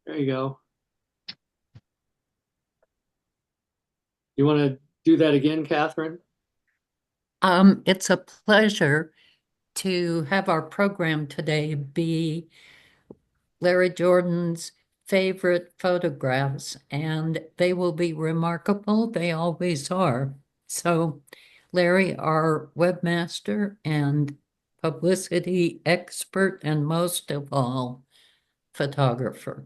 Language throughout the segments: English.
There you go. You want to do that again, Catherine? It's a pleasure to have our program today be Larry Jordan's favorite photographs, and they will be remarkable. They always are. So, Larry, our webmaster and publicity expert, and most of all, photographer.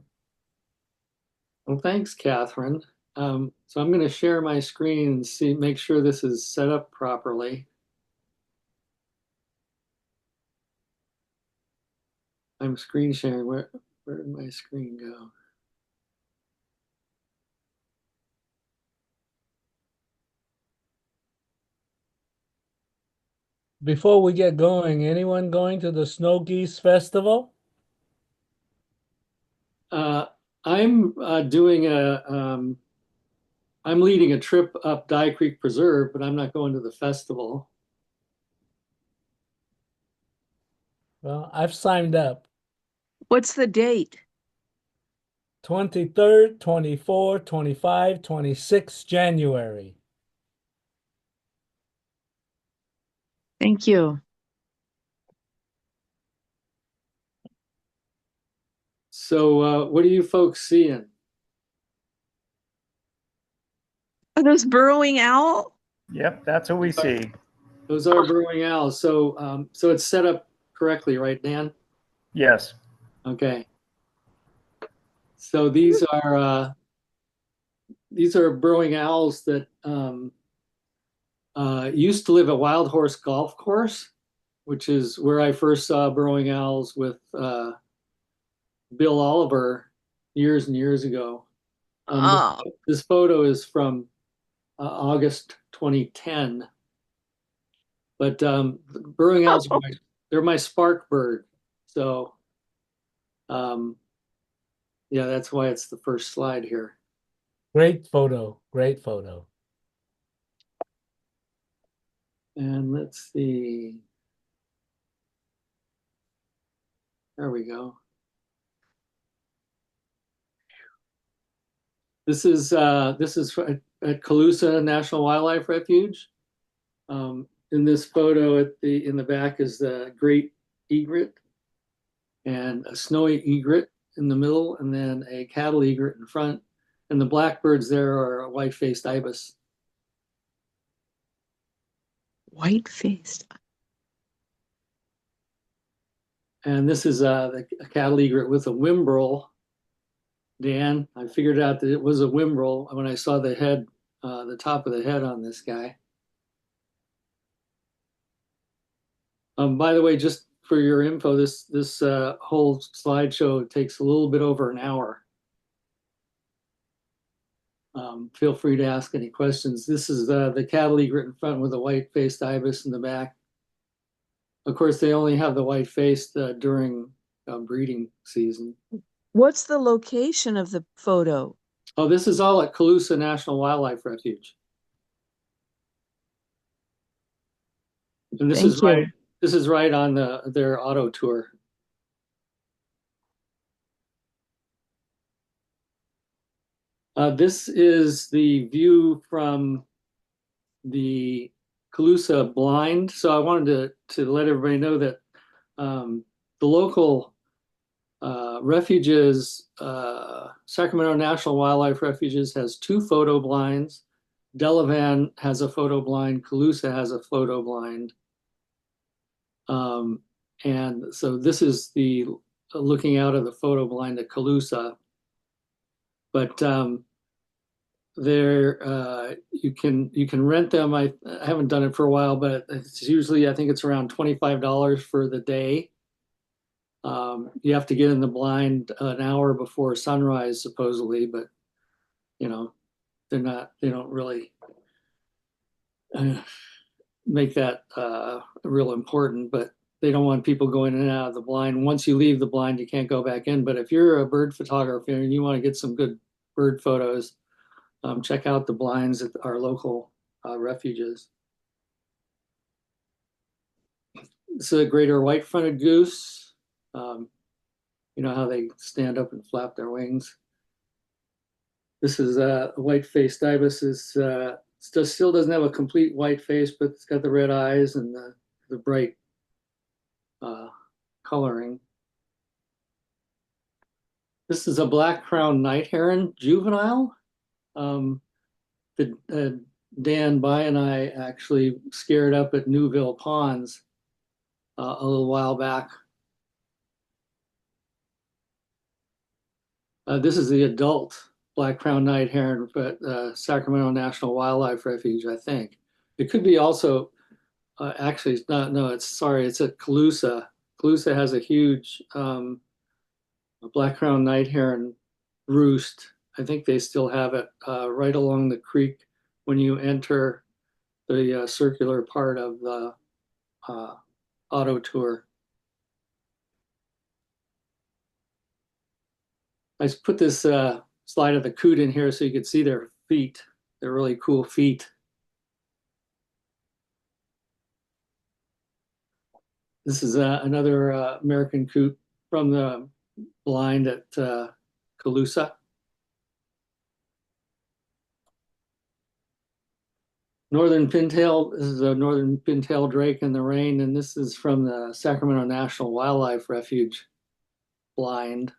Well, thanks, Catherine. So I'm going to share my screen and make sure this is set up properly. I'm screen sharing. Where did my screen go? Before we get going, anyone going to the Snow Geese Festival? Uh, I'm doing I'm leading a trip up Dye Creek Preserve, but I'm not going to the festival. Well, I've signed up. What's the date? 23rd, 24, 25, 26 January. Thank you. So, what are you folks seeing? Are those burrowing owl? Yep, that's what we see. Those are burrowing owls. So, so it's set up correctly, right, Dan? Yes. Okay. So these are burrowing owls that used to live at Wild Horse Golf Course, which is where I first saw burrowing owls with Bill Oliver years and years ago. Oh, This photo is from August 2010. But burrowing owls, they're my spark bird. So um, yeah, that's why it's the first slide here. Great photo. Great photo. And let's see. There we go. This is at Calusa National Wildlife Refuge. In this photo, in the back is the great egret and a snowy egret in the middle, and then a cattle egret in front. And the blackbirds there are a white-faced ibis. white-faced. And this is a cattle egret with a whimbrel. Dan, I figured out that it was a whimbrel when I saw the head, the top of the head on this guy. By the way, just for your info, this whole slideshow takes a little bit over an hour. Feel free to ask any questions. This is the cattle egret in front with a white-faced ibis in the back. Of course, they only have the white-faced during breeding season. What's the location of the photo? Oh, this is all at Calusa National Wildlife Refuge. And Thank you. this is right on their auto tour. This is the view from the Calusa blind. So I wanted to let everybody know that the local refuges, Sacramento National Wildlife Refuges has two photo blinds. Delavan has a photo blind. Calusa has a photo blind. And so this is the looking out of the photo blind at Calusa. But there you can rent them. I haven't done it for a while, but it's usually I think it's around $25 for the day. You have to get in the blind an hour before sunrise, supposedly, but you know they don't really uh, make that real important. But they don't want people going in and out of the blind. Once you leave the blind, you can't go back in. But if you're a bird photographer and you want to get some good bird photos, check out the blinds at our local refuges. It's a greater white-fronted goose. You know how they stand up and flap their wings. This is a white-faced ibis. Is still doesn't have a complete white face, but it's got the red eyes and the bright uh, coloring. This is a black-crowned night heron juvenile. Um, Dan By and I actually scared up at Newville Ponds a little while back. This is the adult black-crowned night heron at Sacramento National Wildlife Refuge, I think. It could be also, actually, it's not, no, it's at Colusa. Colusa has a huge black-crowned night heron roost. I think they still have it right along the creek when you enter the circular part of the auto tour. I just put this slide of the coot in here so you could see their feet. They're really cool feet. This is another American coot from the blind at Colusa. Northern pintail, this is a northern pintail drake in the rain, and this is from the Sacramento National Wildlife Refuge blind.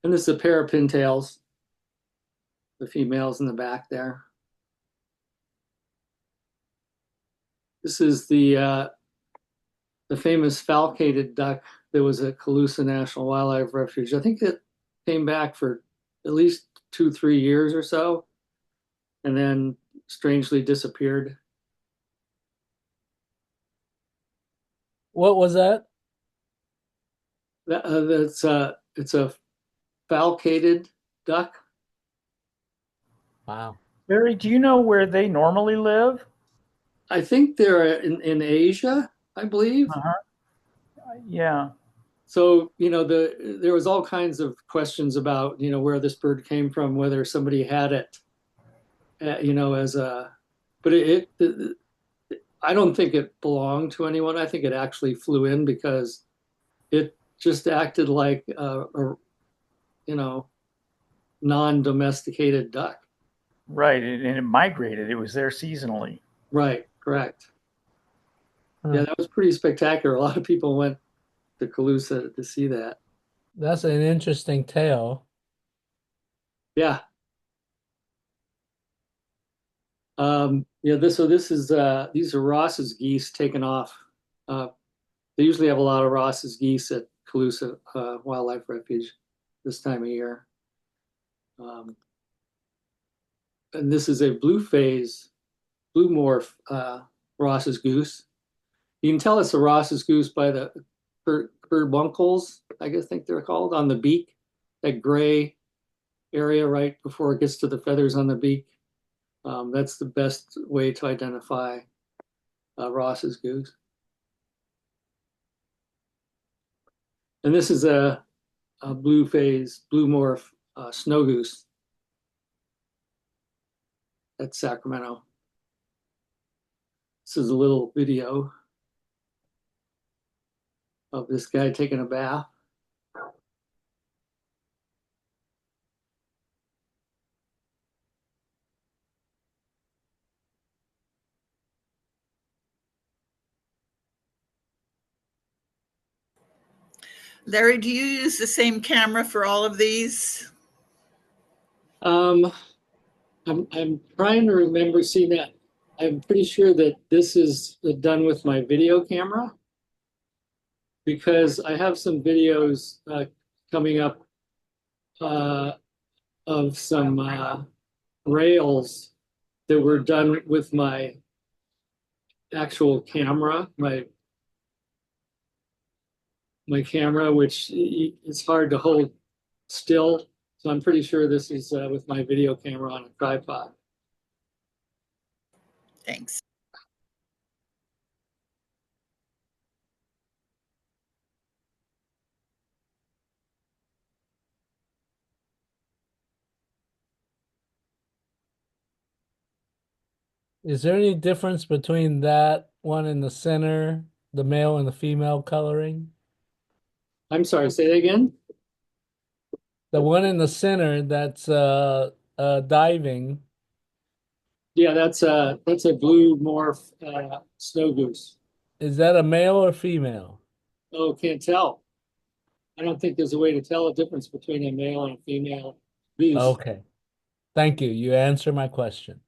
And this is a pair of pintails, the females in the back there. This is the famous falcated duck that was at Colusa National Wildlife Refuge. I think it came back for at least 2-3 years or so, and then strangely disappeared. What was that? It's a falcated duck. Wow. Barry, do you know where they normally live? I think they're in Asia, I believe. Uh-huh. Yeah. So, there was all kinds of questions about, where this bird came from, whether somebody had it, as a, but I don't think it belonged to anyone. I think it actually flew in because it just acted like non-domesticated duck. Right. And it migrated. It was there seasonally. Right, correct. Huh. Yeah, that was pretty spectacular. A lot of people went to Colusa to see that. That's an interesting tale. Yeah. This is these are Ross's geese taken off. They usually have a lot of Ross's geese at Colusa Wildlife Refuge this time of year. And this is a blue morph Ross's goose. You can tell it's a Ross's goose by the carbuncles, I think they're called, on the beak, that gray area right before it gets to the feathers on the beak. That's the best way to identify Ross's goose. And this is a blue morph snow goose at Sacramento. This is a little video of this guy taking a bath. Larry, do you use the same camera for all of these? I'm trying to remember seeing that. I'm pretty sure that this is done with my video camera because I have some videos coming up of some rails that were done with my actual camera, my camera, which it's hard to hold still. So I'm pretty sure this is with my video camera on a tripod. Thanks. Is there any difference between that one in the center, the male and the female coloring? I'm sorry, say that again? The one in the center that's diving, Yeah, that's a blue morph snow goose. is that a male or female? Oh, can't tell. I don't think there's a way to tell a difference between a male and a female goose. Okay. Thank you. You answer my question.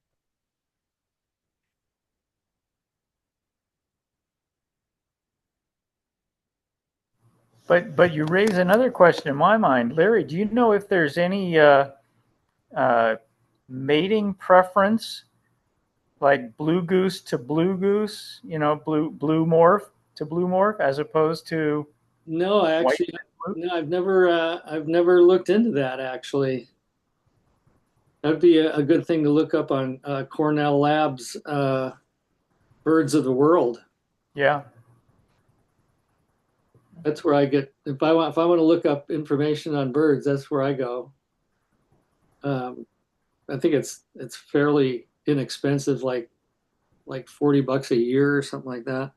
But you raise another question in my mind, Larry. Do you know if there's any uh, mating preference, like blue goose to blue goose? You know, blue morph to blue morph, as opposed to No, white actually, to blue? no, I've never looked into that actually. That'd be a good thing to look up on Cornell Labs Birds of the World. Yeah. That's where I get if I want to look up information on birds, that's where I go. Um, I think it's fairly inexpensive, like $40 a year or something like that.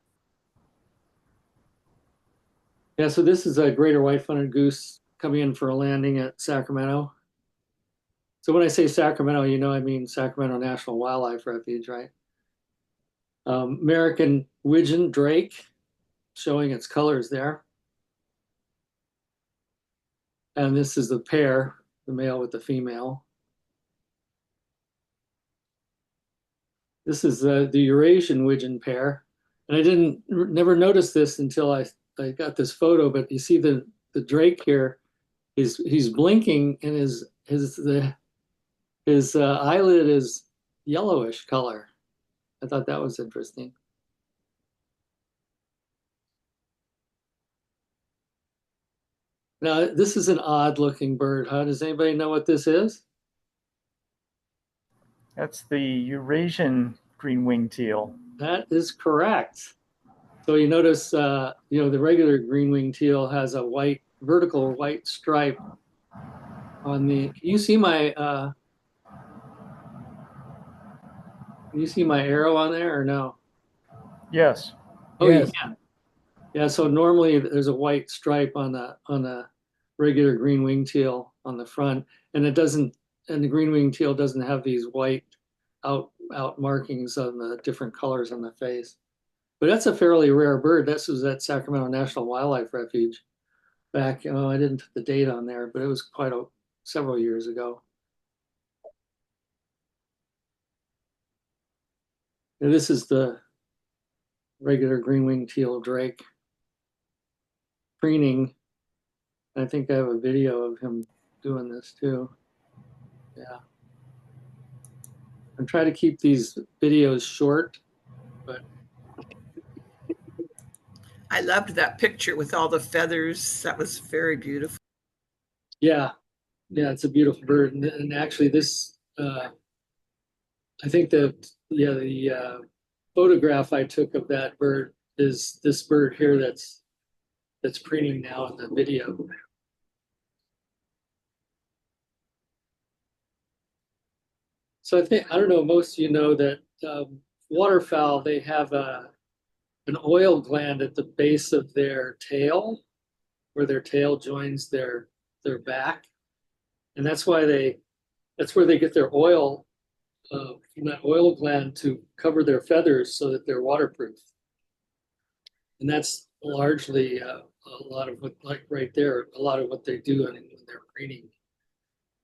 Yeah, so this is a greater white-fronted goose coming in for a landing at Sacramento. So when I say Sacramento, I mean Sacramento National Wildlife Refuge, right? American widgeon drake, showing its colors there. And this is the pair, the male with the female. This is the Eurasian widgeon pair. And I never noticed this until I got this photo, but you see the drake here, he's blinking and his eyelid is yellowish color. I thought that was interesting. Now, this is an odd looking bird. Huh? Does anybody know what this is? That's the Eurasian green-winged teal. That is correct. So you notice, the regular green-winged teal has a vertical white stripe on can you see my arrow on there or no? Yes. Oh, you Yes. can. Yeah, so normally there's a white stripe on the regular green-winged teal on the front, and the green-winged teal doesn't have these white out markings on the different colors on the face. But that's a fairly rare bird. This was at Sacramento National Wildlife Refuge back, I didn't put the date on there, but it was several years ago. And this is the regular green-winged teal drake preening. I think I have a video of him doing this too. Yeah. I'm trying to keep these videos short, but I loved that picture with all the feathers. That was very beautiful. yeah, it's a beautiful bird. And actually this, I think the photograph I took of that bird is this bird here that's preening now in the video. So I don't know, most of you know that waterfowl, they have an oil gland at the base of their tail, where their tail joins their back, and that's where they get their oil from that oil gland to cover their feathers so that they're waterproof. And that's largely a lot of what, like right there, a lot of what they do when they're preening.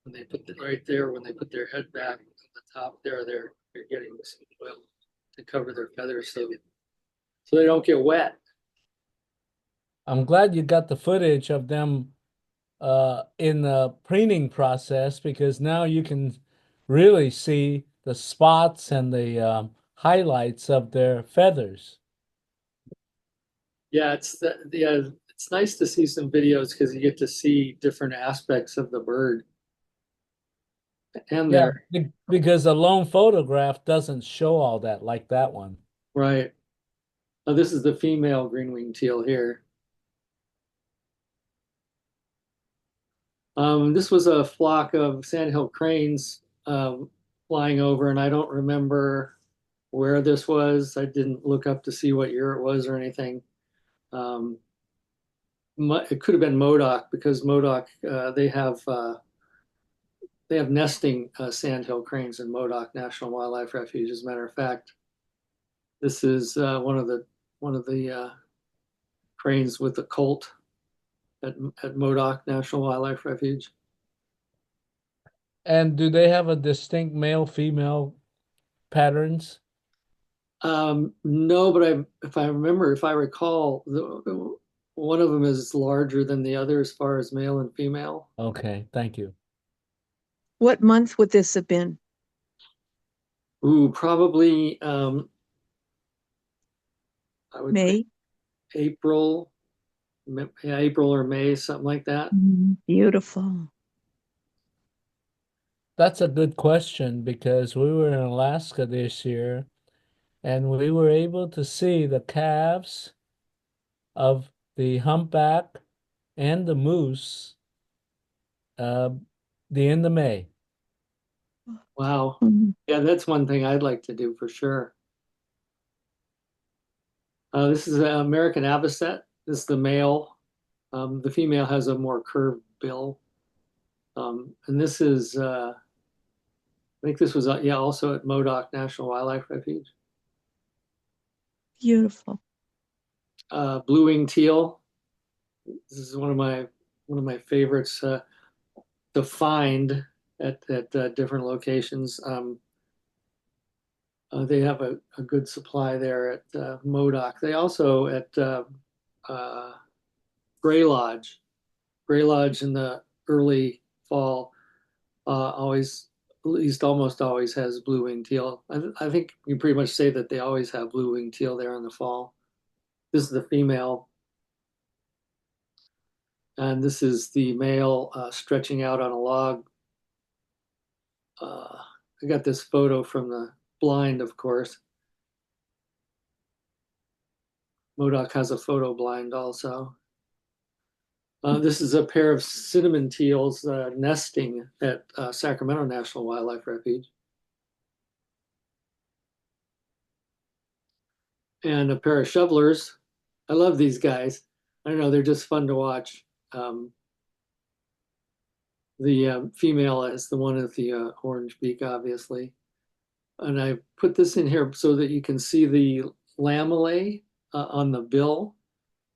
When they put when they put their head back on the top there, they're getting some oil to cover their feathers so they don't get wet. I'm glad you got the footage of them in the preening process, because now you can really see the spots and the highlights of their feathers. Yeah, it's nice to see some videos because you get to see different aspects of the bird and Yeah, their because a lone photograph doesn't show all that like that one. right. Oh, this is the female green-winged teal here. This was a flock of sandhill cranes flying over, and I don't remember where this was. I didn't look up to see what year it was or anything. Um, it could have been Modoc because Modoc they have nesting sandhill cranes in Modoc National Wildlife Refuge. As a matter of fact, this is one of the cranes with the colt at Modoc National Wildlife Refuge. And do they have a distinct male-female patterns? No, but if I recall, one of them is larger than the other as far as male and female. Okay, thank you. What month would this have been? Ooh, probably I would think May? April, yeah, April or May, something like that. Beautiful. That's a good question because we were in Alaska this year and we were able to see the calves of the humpback and the moose uh, the end of May. Wow. Mhm. Yeah, that's one thing I'd like to do for sure. This is an American avocet. This is the male. The female has a more curved bill. And this is, I think this was, yeah, also at Modoc National Wildlife Refuge. Beautiful. Blue-winged teal. This is one of my favorites to find at different locations. They have a good supply there at Modoc. They also at uh, Gray Lodge. Gray Lodge in the early fall always, at least almost always has blue-winged teal. I think you pretty much say that they always have blue-winged teal there in the fall. This is the female, and this is the male stretching out on a log. I got this photo from the blind, of course. Modoc has a photo blind also. This is a pair of cinnamon teals nesting at Sacramento National Wildlife Refuge. And a pair of shovelers. I love these guys. I don't know, they're just fun to watch. The female is the one with the orange beak, obviously. And I put this in here so that you can see the lamellae on the bill.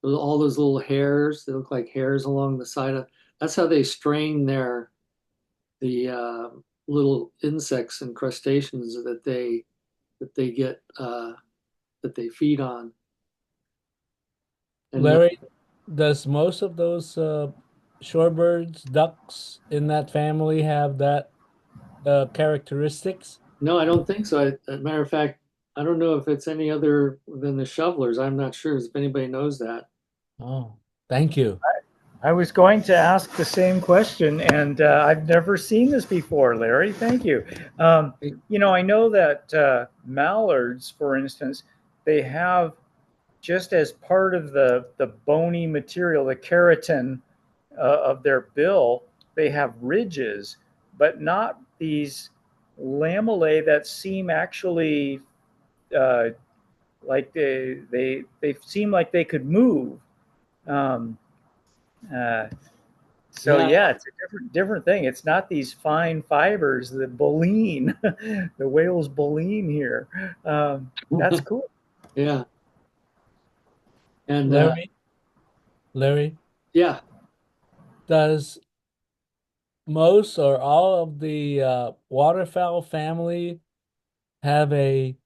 All those little hairs, they look like hairs along the side of. That's how they strain the little insects and crustaceans that they get that they feed on. And Larry, does most of those shorebirds, ducks in that family have that characteristics? no, I don't think so. As a matter of fact, I don't know if it's any other than the shovelers. I'm not sure if anybody knows that. Oh, thank you. I was going to ask the same question, and I've never seen this before, Larry. Thank you. I know that mallards, for instance, they have just as part of the bony material, the keratin of their bill, they have ridges, but not these lamellae that seem actually uh, like they seem like they could move. Um, uh, so Yeah, yeah, it's a different thing. It's not these fine fibers, the baleen, the whale's baleen here. That's cool. yeah, and Larry, yeah. does most or all of the waterfowl family have a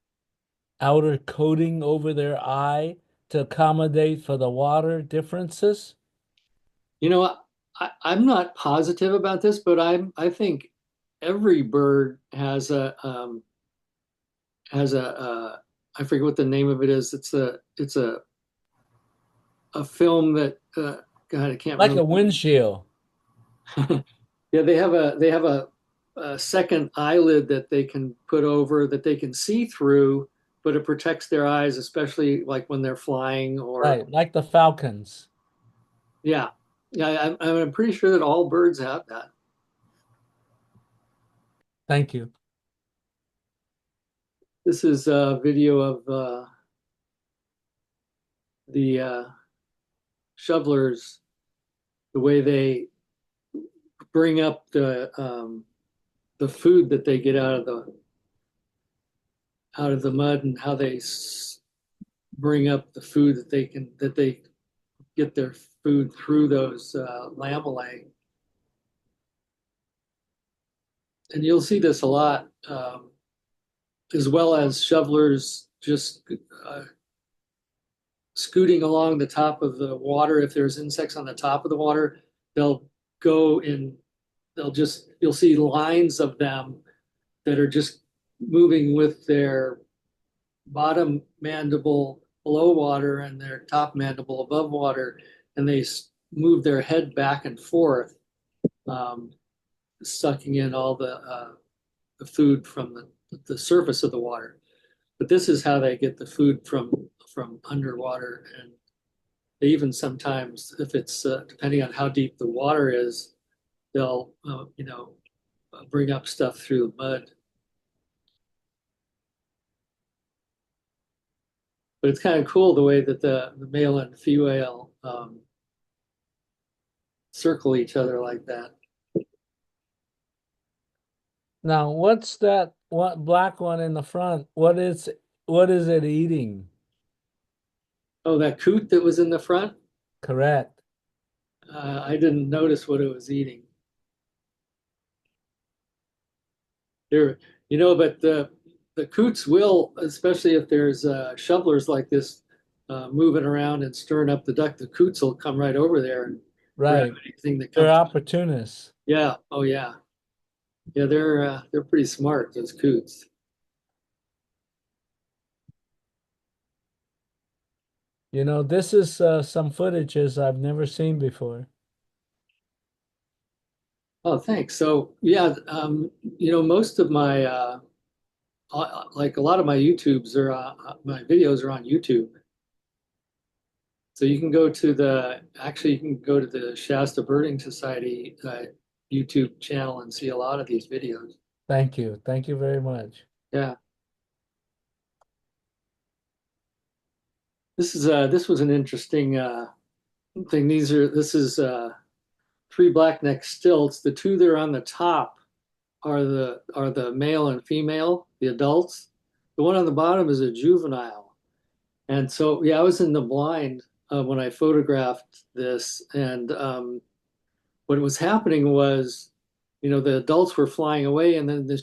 outer coating over their eye to accommodate for the water differences? You know, I'm not positive about this, but I think every bird has I forget what the name of it is. It's a film that God, I can't Like remember. a windshield. Yeah, they have a second eyelid that they can put over that they can see through, but it protects their eyes, especially like when they're flying or Right, like the falcons. yeah, yeah. I'm pretty sure that all birds have that. Thank you. This is a video of the shovelers, the way they bring up the food that they get out of the mud, and how they bring up the food that they get their food through those lamellae. And you'll see this a lot, as well as shovelers just scooting along the top of the water. If there's insects on the top of the water, they'll go in, you'll see lines of them that are just moving with their bottom mandible below water and their top mandible above water, and they move their head back and forth, um, sucking in all the food from the surface of the water. But this is how they get the food from underwater, and they even sometimes, if it's depending on how deep the water is, they'll bring up stuff through the mud. But it's kind of cool the way that the male and female circle each other like that. Now, what's that black one in the front? What is it eating? Oh, that coot that was in the front? Correct. I didn't notice what it was eating. There, but the coots will, especially if there's shovelers like this moving around and stirring up the duck, the coots will come right over there and grab Right. anything that They're comes. opportunists. Yeah. Oh, yeah. Yeah, they're pretty smart, those coots. This is some footages I've never seen before. Oh, thanks. So yeah, most of my like a lot of my my videos are on YouTube. So you can go to the Shasta Birding Society YouTube channel and see a lot of these videos. Thank you. Thank you very much. Yeah. This was an interesting thing. This is three blackneck stilts. The two that are on the top are the male and female, the adults. The one on the bottom is a juvenile. And so, yeah, I was in the blind when I photographed this, and what was happening was, the adults were flying away, and then the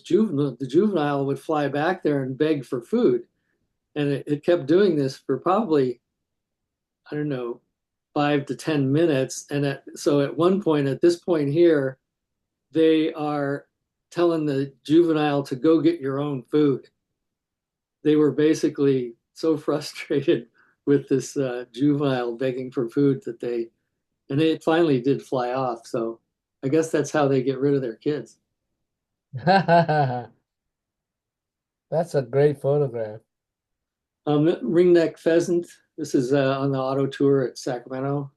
juvenile would fly back there and beg for food, and it kept doing this for probably, I don't know, 5 to 10 minutes, and so at one point, at this point here, they are telling the juvenile to go get your own food. They were basically so frustrated with this juvenile begging for food and it finally did fly off. So I guess that's how they get rid of their kids. That's a great photograph. Ringneck pheasant. This is on the auto tour at Sacramento.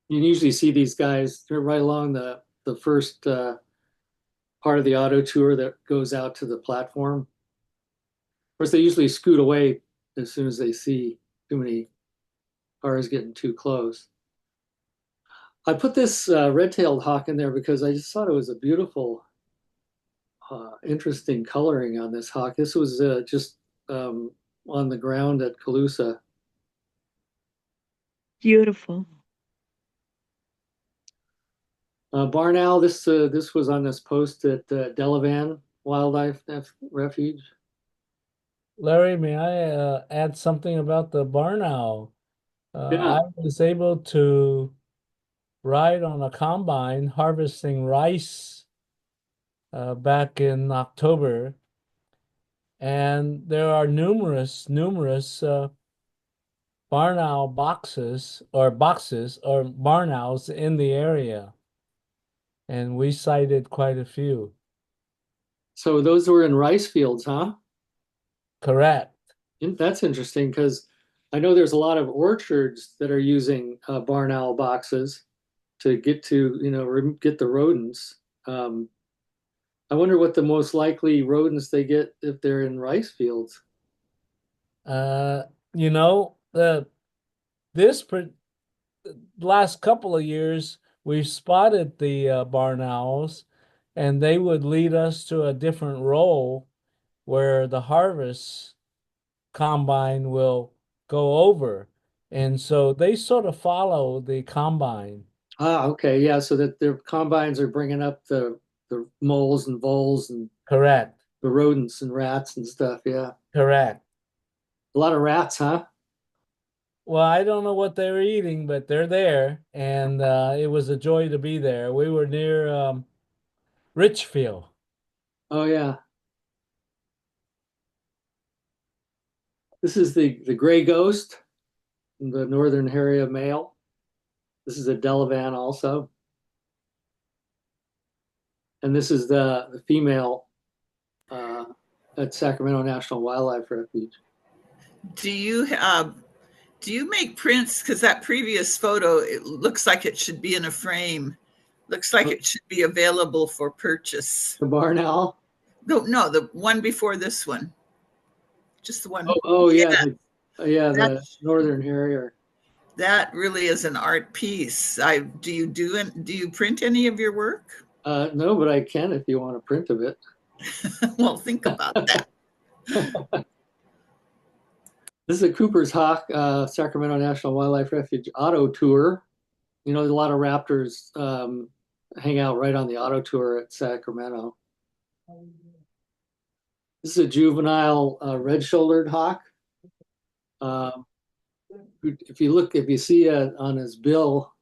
You usually see these guys. They're right along the first part of the auto tour that goes out to the platform. Of course, they usually scoot away as soon as they see too many cars getting too close. I put this red-tailed hawk in there because I just thought it was a beautiful, interesting coloring on this hawk. This was just on the ground at Calusa. Beautiful. Barn owl. This was on this post at Delavan Wildlife Refuge. Larry, may I add something about the barn owl? Yeah. I was able to ride on a combine harvesting rice back in October, and there are numerous barn owl boxes or barn owls in the area, and we sighted quite a few. So those were in rice fields, huh? Correct. That's interesting because I know there's a lot of orchards that are using barn owl boxes to get get the rodents. I wonder what the most likely rodents they get if they're in rice fields. You know, the this last couple of years, we've spotted the barn owls, and they would lead us to a different row where the harvest combine will go over. And so they sort of follow the combine. Ah, okay, yeah, so that their combines are bringing up the moles and voles and Correct. the rodents and rats and stuff. Yeah, Correct. a lot of rats, huh? Well, I don't know what they were eating, but they're there, and it was a joy to be there. We were near Richfield. Oh yeah, this is the gray ghost, the northern Harrier male. This is a Delavan also, and this is the female uh, at Sacramento National Wildlife Refuge. Do you do you make prints? Because that previous photo, it looks like it should be in a frame. Looks like it should be available for purchase. The barn owl. No, no, the one before this one. Just the one. Oh yeah, Yeah, yeah, that the northern Harrier. that really is an art piece. I do you print any of your work? No, but I can if you want a print of it. Well, think about that. This is a Cooper's Hawk, Sacramento National Wildlife Refuge auto tour. You know, a lot of raptors hang out right on the auto tour at Sacramento. This is a juvenile red-shouldered hawk. Um, if you see on his bill,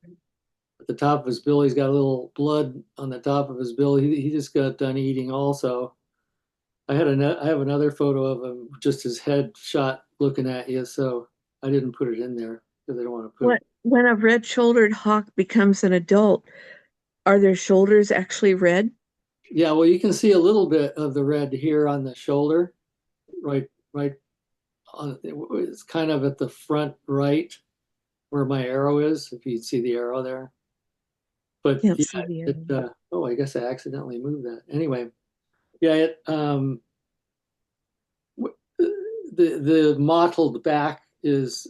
at the top of his bill, he's got a little blood on the top of his bill. He just got done eating also. I have another photo of him, just his head shot looking at you, so I didn't put it in there because I don't want to put it. When a red-shouldered hawk becomes an adult, are their shoulders actually red? Yeah, well, you can see a little bit of the red here on the shoulder, right on. It's kind of at the front right where my arrow is, if you see the arrow there. But Can't yeah, see the arrow. oh, I guess I accidentally moved that. Anyway, yeah, the mottled back is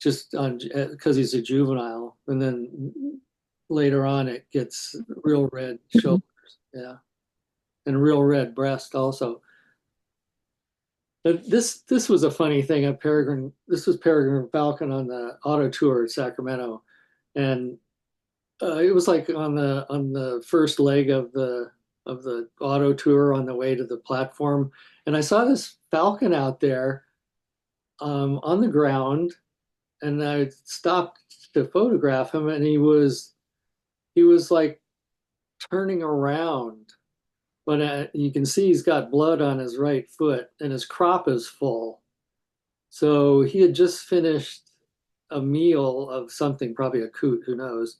just on because he's a juvenile, and then later on it gets real red shoulders, yeah, and real red breast also. But this was a funny thing. This was Peregrine Falcon on the auto tour at Sacramento, and it was like on the first leg of the auto tour on the way to the platform, and I saw this falcon out there on the ground, and I stopped to photograph him, and he was like turning around, but you can see he's got blood on his right foot, and his crop is full. So he had just finished a meal of something, probably a coot, who knows.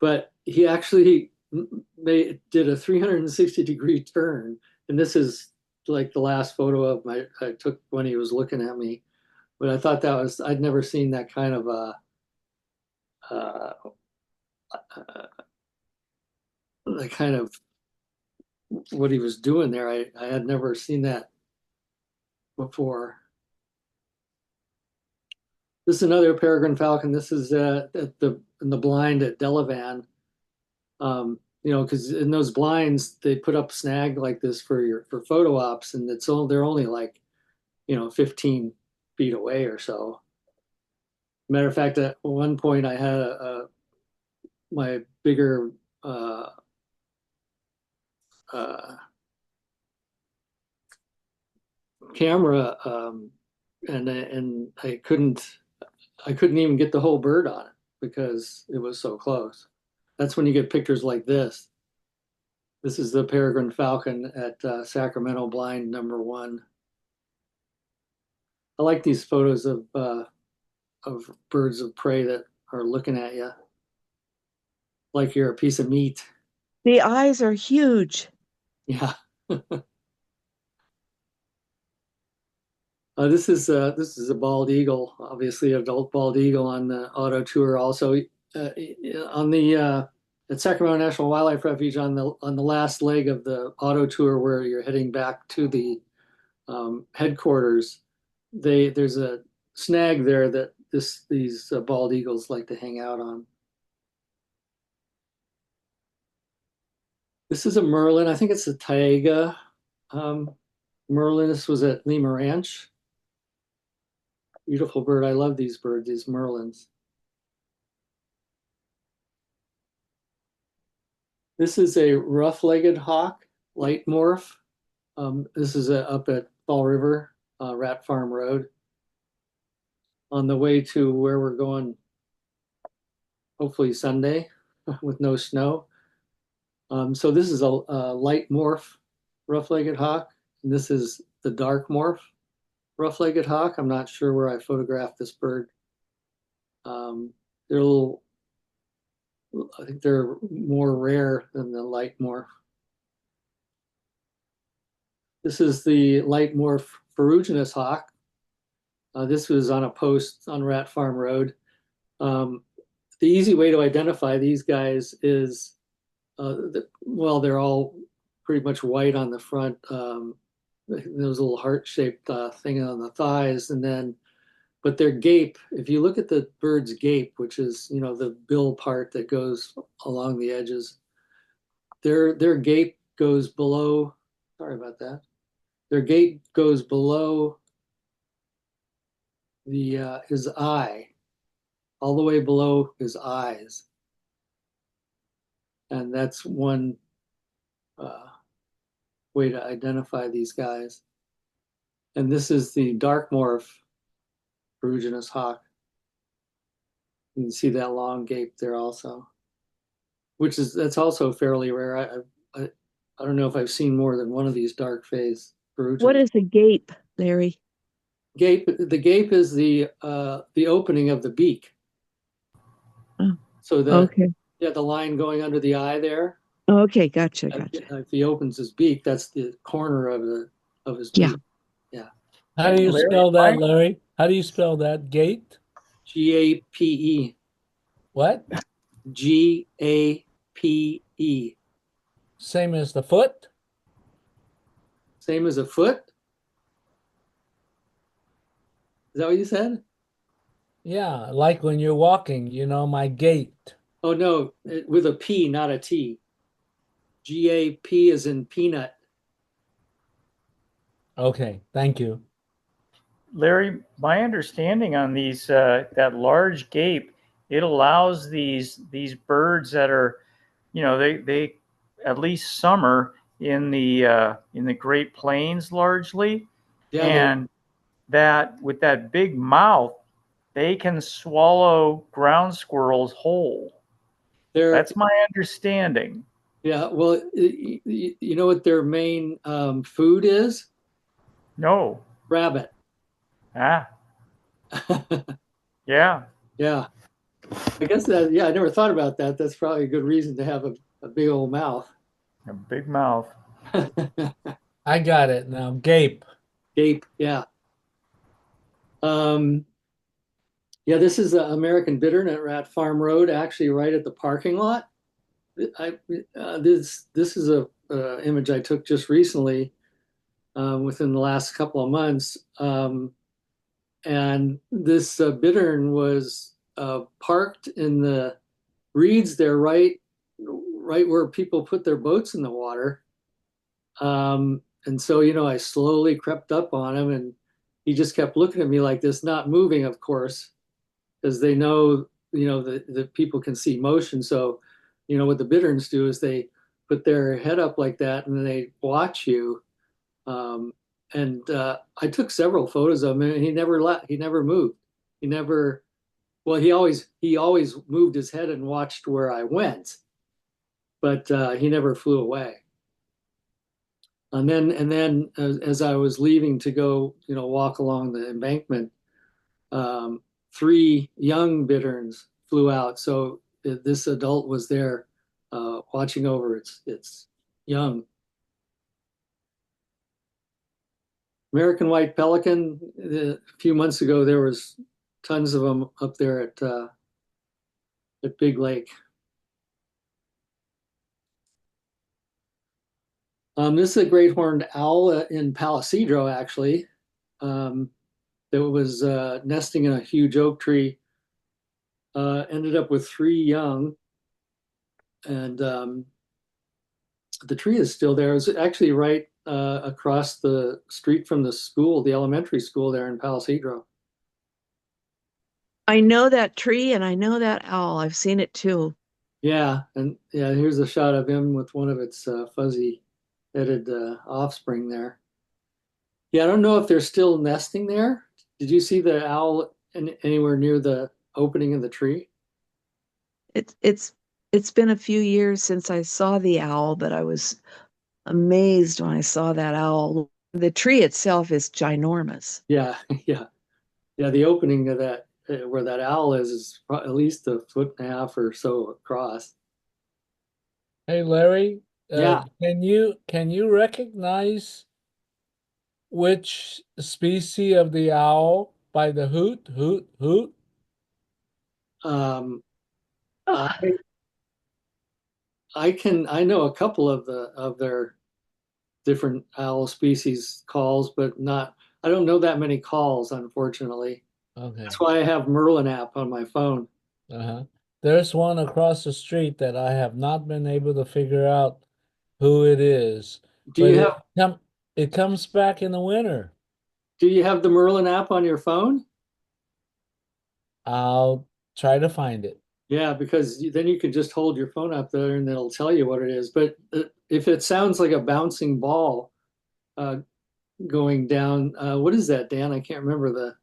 But he actually did a 360-degree turn, and this is like the last photo of I took when he was looking at me. But I thought I'd never seen that kind of uh, the kind of what he was doing there. I had never seen that before. This is another peregrine falcon. This is in the blind at Delavan. Because in those blinds they put up snag like this for photo ops, and they're only like 15 feet away or so. Matter of fact, at one point I had my bigger uh, camera, and I couldn't even get the whole bird on it because it was so close. That's when you get pictures like this. This is the peregrine falcon at Sacramento blind #1. I like these photos of birds of prey that are looking at you like you're a piece of meat. The eyes are huge. Yeah. This is a bald eagle, obviously adult bald eagle on the auto tour. Also, on the at Sacramento National Wildlife Refuge on the last leg of the auto tour, where you're heading back to the headquarters, there's a snag there that these bald eagles like to hang out on. This is a merlin. I think it's a taiga merlin. This was at Lima Ranch. Beautiful bird. I love these birds, these merlins. This is a rough-legged hawk, light morph. This is up at Fall River, Rat Farm Road. On the way to where we're going, hopefully Sunday, with no snow. So this is a light morph, rough-legged hawk. And this is the dark morph, rough-legged hawk. I'm not sure where I photographed this bird. They're a little, I think they're more rare than the light morph. This is the light morph ferruginous hawk. This was on a post on Rat Farm Road. The easy way to identify these guys is, well, they're all pretty much white on the front. There's a little heart-shaped thing on the thighs, and then, but their gape, if you look at the bird's gape, which is, you know, the bill part that goes along the edges, their gape goes below, sorry about that, their gape goes below the his eye, all the way below his eyes. And that's one way to identify these guys. And this is the dark morph ferruginous hawk. You can see that long gape there also, that's also fairly rare. I don't know if I've seen more than one of these dark phase ferruginous. What is a gape, Larry? The gape is the opening of the beak. Oh, So okay. yeah, the line going under the eye there. Okay, gotcha. If he opens his beak, that's the corner of his Yeah. beak. Yeah. How do you Larry, spell that, Larry? How do you spell that? Gate? GAPE. What? GAPE. Same as the foot? Same as a foot? Is that what you said? Yeah, like when you're walking, you know, my gait. Oh no, with a P, not a T. GAP is in peanut. Okay, thank you. Larry, my understanding on these that large gape, it allows these birds that are, you know, they at least summer in the Great Plains largely, Yeah, and that with that big mouth, they can swallow ground squirrels whole. they're That's my understanding. yeah. Well, you know what their main food is? No. Rabbit. Ah, yeah. Yeah, I guess that. Yeah, I never thought about that. That's probably a good reason to have a big old mouth. A big mouth. I got it now. Gape. Gape. Yeah. Um, yeah, this is the American Bittern at Rat Farm Road, actually right at the parking lot. This is a image I took just recently, within the last couple of months, and this bittern was parked in the reeds there, right where people put their boats in the water. And so, you know, I slowly crept up on him, and he just kept looking at me like this, not moving, of course, because they know, you know, that people can see motion. So, you know, what the bitterns do is they put their head up like that and they watch you. And I took several photos of him, and he never left. He never moved. He never. Well, he always moved his head and watched where I went, but he never flew away. And then as I was leaving to go, you know, walk along the embankment, three young bitterns flew out. So this adult was there, watching over its young. American white pelican. A few months ago, there was tons of them up there at Big Lake. This is a great horned owl in Palisadro, actually. that was nesting in a huge oak tree. Ended up with three young, and the tree is still there. It's actually right across the street from the school, the elementary school there in Palisadro. I know that tree and I know that owl. I've seen it too. Yeah, and yeah, here's a shot of him with one of its fuzzy-headed offspring there. Yeah, I don't know if they're still nesting there. Did you see the owl anywhere near the opening of the tree? It's it's it's been a few years since I saw the owl, but I was amazed when I saw that owl. The tree itself is ginormous. Yeah, yeah, yeah. The opening of that where that owl is at least a foot and a half or so across. Hey Larry, Yeah. can you recognize which species of the owl by the hoot, hoot, hoot? Um, I I know a couple of their different owl species calls, but not I don't know that many calls, unfortunately. Okay. That's why I have Merlin app on my phone. Uh-huh. There's one across the street that I have not been able to figure out who it is, Do but you have it comes back in the winter. do you have the Merlin app on your phone? I'll try to find it. Yeah, because then you can just hold your phone up there and it'll tell you what it is. But if it sounds like a bouncing ball uh, going down, what is that, Dan? I can't remember the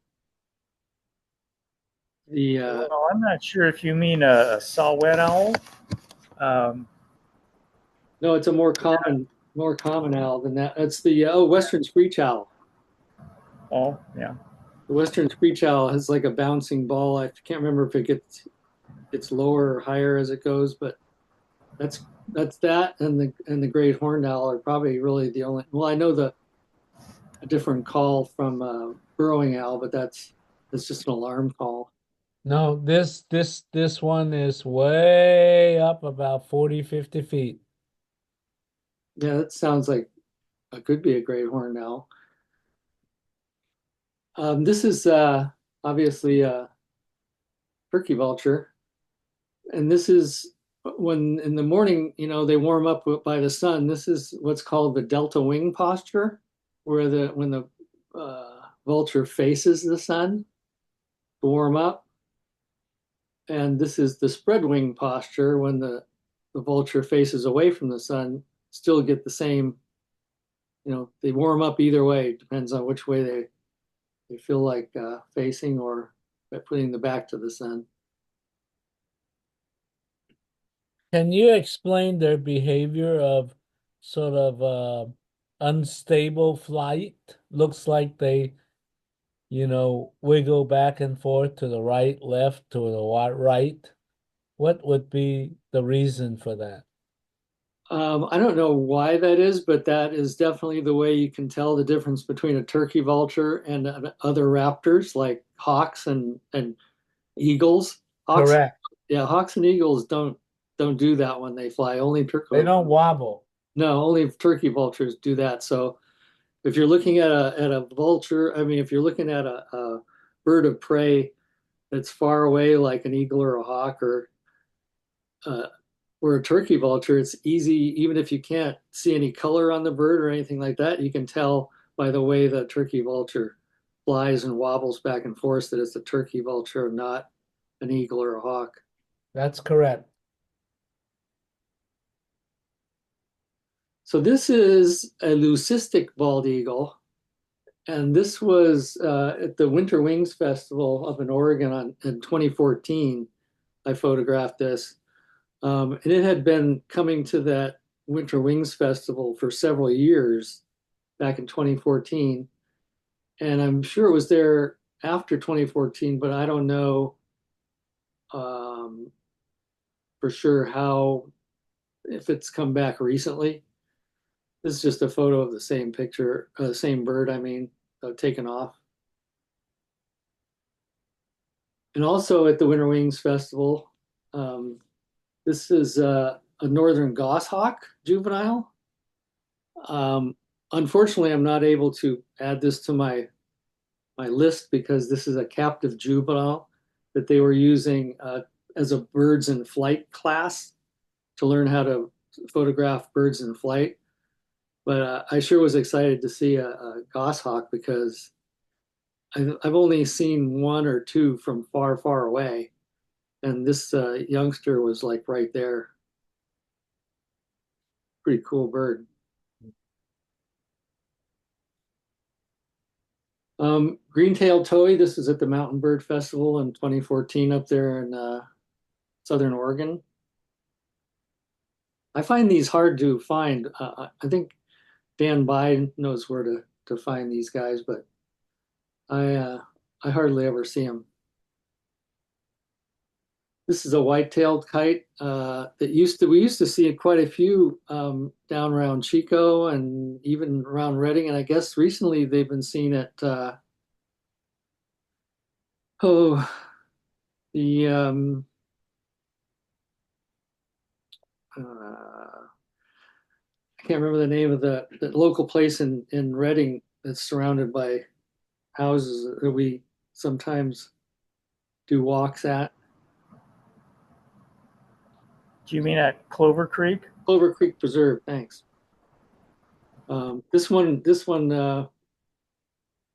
Well, I'm not sure if you mean a saw-whet owl. Um, no, it's a more common owl than that. It's the Western screech owl. oh, yeah. The Western screech owl has like a bouncing ball. I can't remember if it gets lower or higher as it goes, but that's that and the great horned owl are probably really the only. Well, I know a different call from burrowing owl, but that's just an alarm call. No, this one is way up about 40, 50 feet. Yeah, that sounds like it could be a great horned owl. This is obviously a turkey vulture, and this is when in the morning, they warm up by the sun. This is what's called the delta wing posture, where the when the vulture faces the sun to warm up, and this is the spread wing posture when the vulture faces away from the sun. Still get the same, they warm up either way. Depends on which way they feel like facing or putting the back to the sun. Can you explain their behavior of sort of unstable flight? Looks like they, wiggle back and forth to the right, left, to the right. What would be the reason for that? I don't know why that is, but that is definitely the way you can tell the difference between a turkey vulture and other raptors like hawks and eagles. Hawks, Correct. yeah, hawks and eagles don't do that when they fly. Only They turkey, don't wobble. no, only turkey vultures do that. So if you're looking at a vulture, I mean, if you're looking at a bird of prey that's far away, like an eagle or a hawk uh, or a turkey vulture, it's easy, even if you can't see any color on the bird or anything like that, you can tell by the way the turkey vulture flies and wobbles back and forth that it's a turkey vulture, not an eagle or a hawk. That's correct. So this is a leucistic bald eagle, and this was at the Winter Wings Festival up in Oregon in 2014. I photographed this. And it had been coming to that Winter Wings Festival for several years back in 2014. And I'm sure it was there after 2014, but I don't know um, for sure if it's come back recently. This is just a photo of the same picture, same bird, I mean, taken off. And also at the Winter Wings Festival, um, this is a northern goshawk juvenile. Um, Unfortunately, I'm not able to add this to my my list because this is a captive juvenile that they were using as a birds in flight class to learn how to photograph birds in flight. But I sure was excited to see a goshawk because I've only seen one or two from far, far away. And this youngster was like right there. Pretty cool bird. Green-tailed towhee, this is at the Mountain Bird Festival in 2014 up there in Southern Oregon. I find these hard to find. I think Dan Bide knows where to find these guys, but I hardly ever see them. This is a white-tailed kite that we used to see quite a few down around Chico and even around Redding, and I guess recently they've been seen at the I can't remember the name of the local place in Redding that's surrounded by houses that we sometimes do walks at. Do you mean at Clover Creek? Clover Creek Preserve, thanks. This one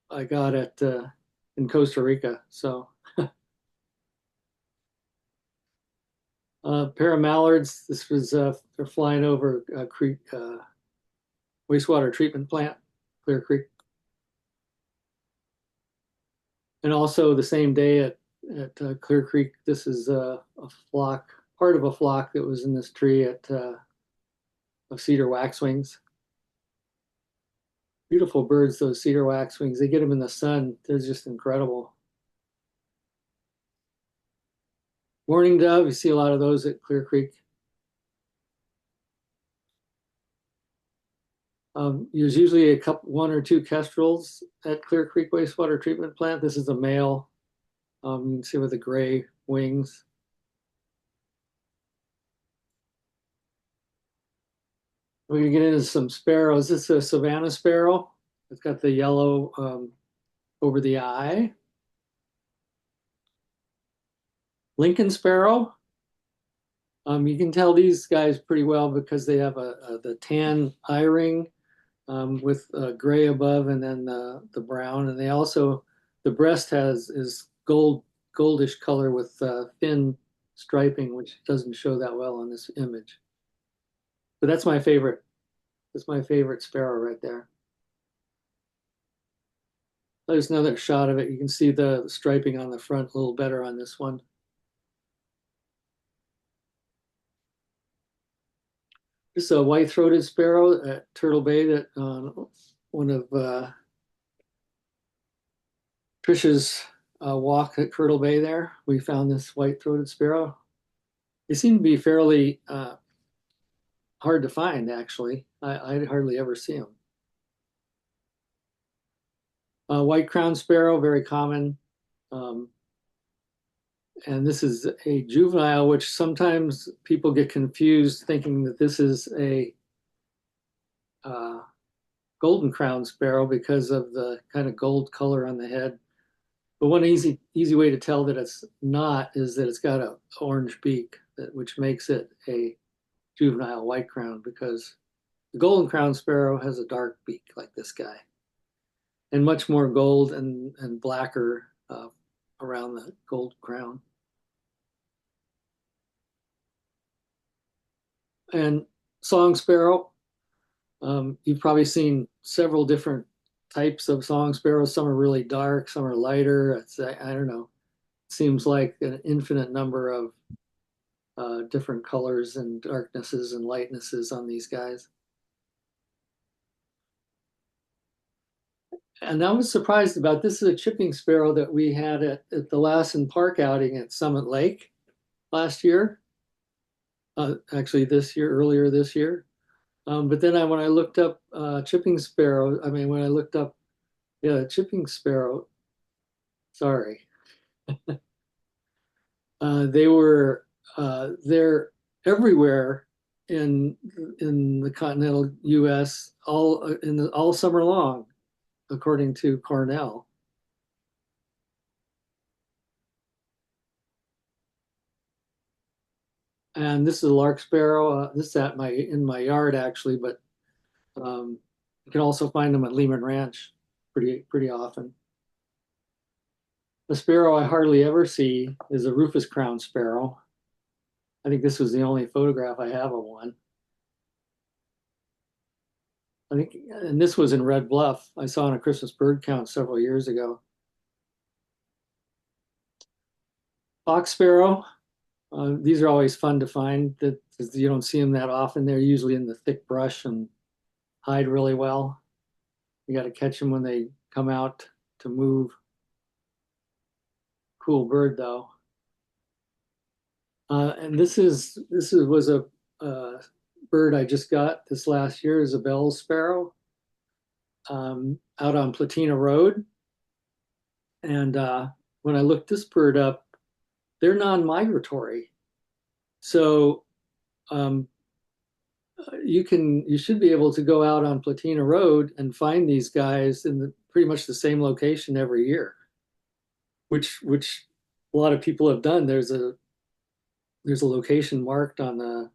I got at in Costa Rica. So pair of mallards. This was they're flying over a creek wastewater treatment plant, Clear Creek. And also the same day at Clear Creek, this is a flock, part of a flock that was in this tree at of cedar waxwings. Beautiful birds, those cedar waxwings. They get them in the sun. They're just incredible. Mourning dove, you see a lot of those at Clear Creek. There's usually one or two kestrels at Clear Creek Wastewater Treatment Plant. This is a male. You can see with the gray wings. We're gonna get into some sparrows. This is a Savannah sparrow. It's got the yellow over the eye. Lincoln sparrow. You can tell these guys pretty well because they have the tan eye ring with gray above and then the brown, and they also the breast is goldish color with thin striping, which doesn't show that well on this image. But that's my favorite. That's my favorite sparrow right there. There's another shot of it. You can see the striping on the front a little better on this one. This is a white-throated sparrow at Turtle Bay that one of Trisha's walk at Turtle Bay there. We found this white-throated sparrow. They seem to be fairly hard to find, actually. I hardly ever see them. White-crowned sparrow, very common. And this is a juvenile, which sometimes people get confused thinking that this is a golden crown sparrow because of the kind of gold color on the head. But one easy way to tell that it's not is that it's got an orange beak, which makes it a juvenile white crown, because the golden crown sparrow has a dark beak like this guy, and much more gold and blacker around the gold crown. And song sparrow, you've probably seen several different types of song sparrows. Some are really dark, some are lighter. I don't know. It seems like an infinite number of different colors and darknesses and lightnesses on these guys. And I was surprised about this. Is a chipping sparrow that we had at the Lassen Park outing at Summit Lake last year. Actually, earlier this year. But then when I looked up chipping sparrow, when I looked up, chipping sparrow, sorry. They're everywhere in the continental U.S. all summer long, according to Cornell. And this is a lark sparrow. This is in my yard actually, but you can also find them at Lehman Ranch pretty often. The sparrow I hardly ever see is a rufous crown sparrow. I think this was the only photograph I have of one. I think, and this was in Red Bluff. I saw on a Christmas bird count several years ago. Fox sparrow. These are always fun to find. That you don't see them that often. They're usually in the thick brush and hide really well. You got to catch them when they come out to move. Cool bird though. And this was a bird I just got this last year. Is a bell sparrow out on Platina Road. And when I looked this bird up, they're non-migratory. So you should be able to go out on Platina Road and find these guys in pretty much the same location every year, which a lot of people have done. There's a location marked on the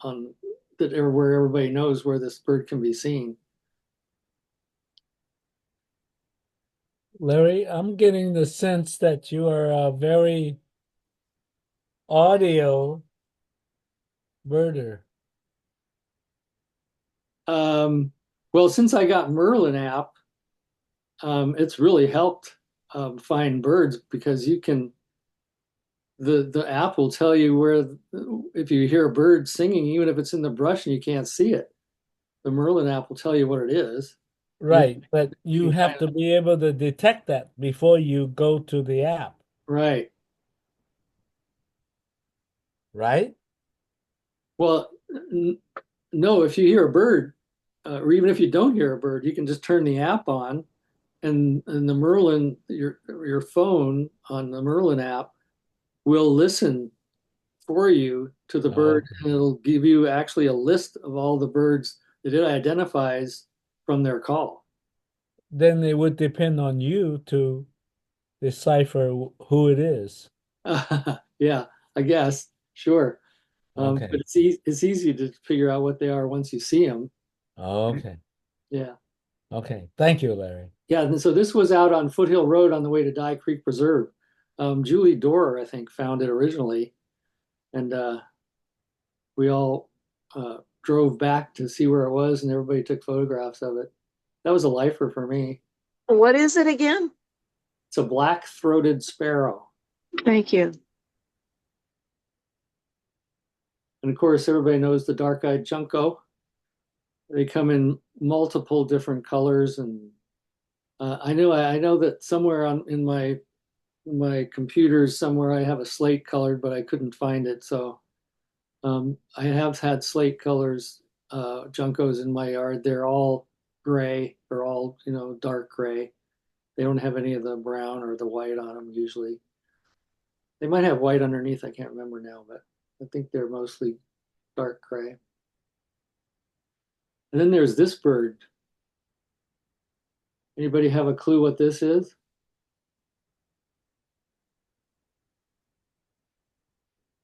on that where everybody knows where this bird can be seen. Larry, I'm getting the sense that you are a very audio birder. Well, since I got Merlin app, it's really helped find birds because you can the app will tell you where if you hear a bird singing, even if it's in the brush and you can't see it, the Merlin app will tell you what it is. Right, but You you can have to be able to detect that before you go to the app, right. right? Well, no, if you hear a bird, or even if you don't hear a bird, you can just turn the app on, and the Merlin, your phone on the Merlin app will listen for you to the bird, Okay. and it'll give you actually a list of all the birds that it identifies from their call. Then it would depend on you to decipher who it is. Yeah, I guess, sure. But Okay. it's easy to figure out what they are once you see them. Okay. Yeah. Okay. Thank you, Larry. Yeah, and so this was out on Foothill Road on the way to Dye Creek Preserve. Julie Dorer, I think, found it originally, and we all drove back to see where it was, and everybody took photographs of it. That was a lifer for me. What is it again? It's a black-throated sparrow, Thank you. and of course, everybody knows the dark-eyed junco. They come in multiple different colors, and I know that somewhere in my computers somewhere I have a slate colored, but I couldn't find it. So I have had slate colors juncos in my yard. They're all gray. They're all dark gray. They don't have any of the brown or the white on them usually. They might have white underneath. I can't remember now, but I think they're mostly dark gray. And then there's this bird. Anybody have a clue what this is?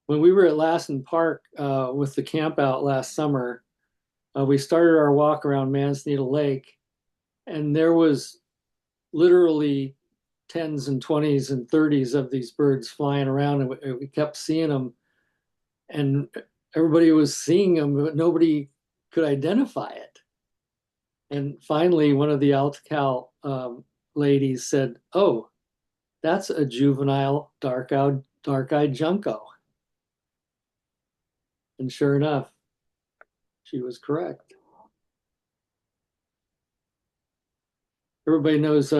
When we were at Lassen Park with the camp out last summer, we started our walk around Manzanita Lake, and there was literally tens and 20s and 30s of these birds flying around, and we kept seeing them, and everybody was seeing them, but nobody could identify it. And finally, one of the Altacal ladies said, "Oh, that's a juvenile dark-eyed junco." And sure enough, she was correct. Everybody knows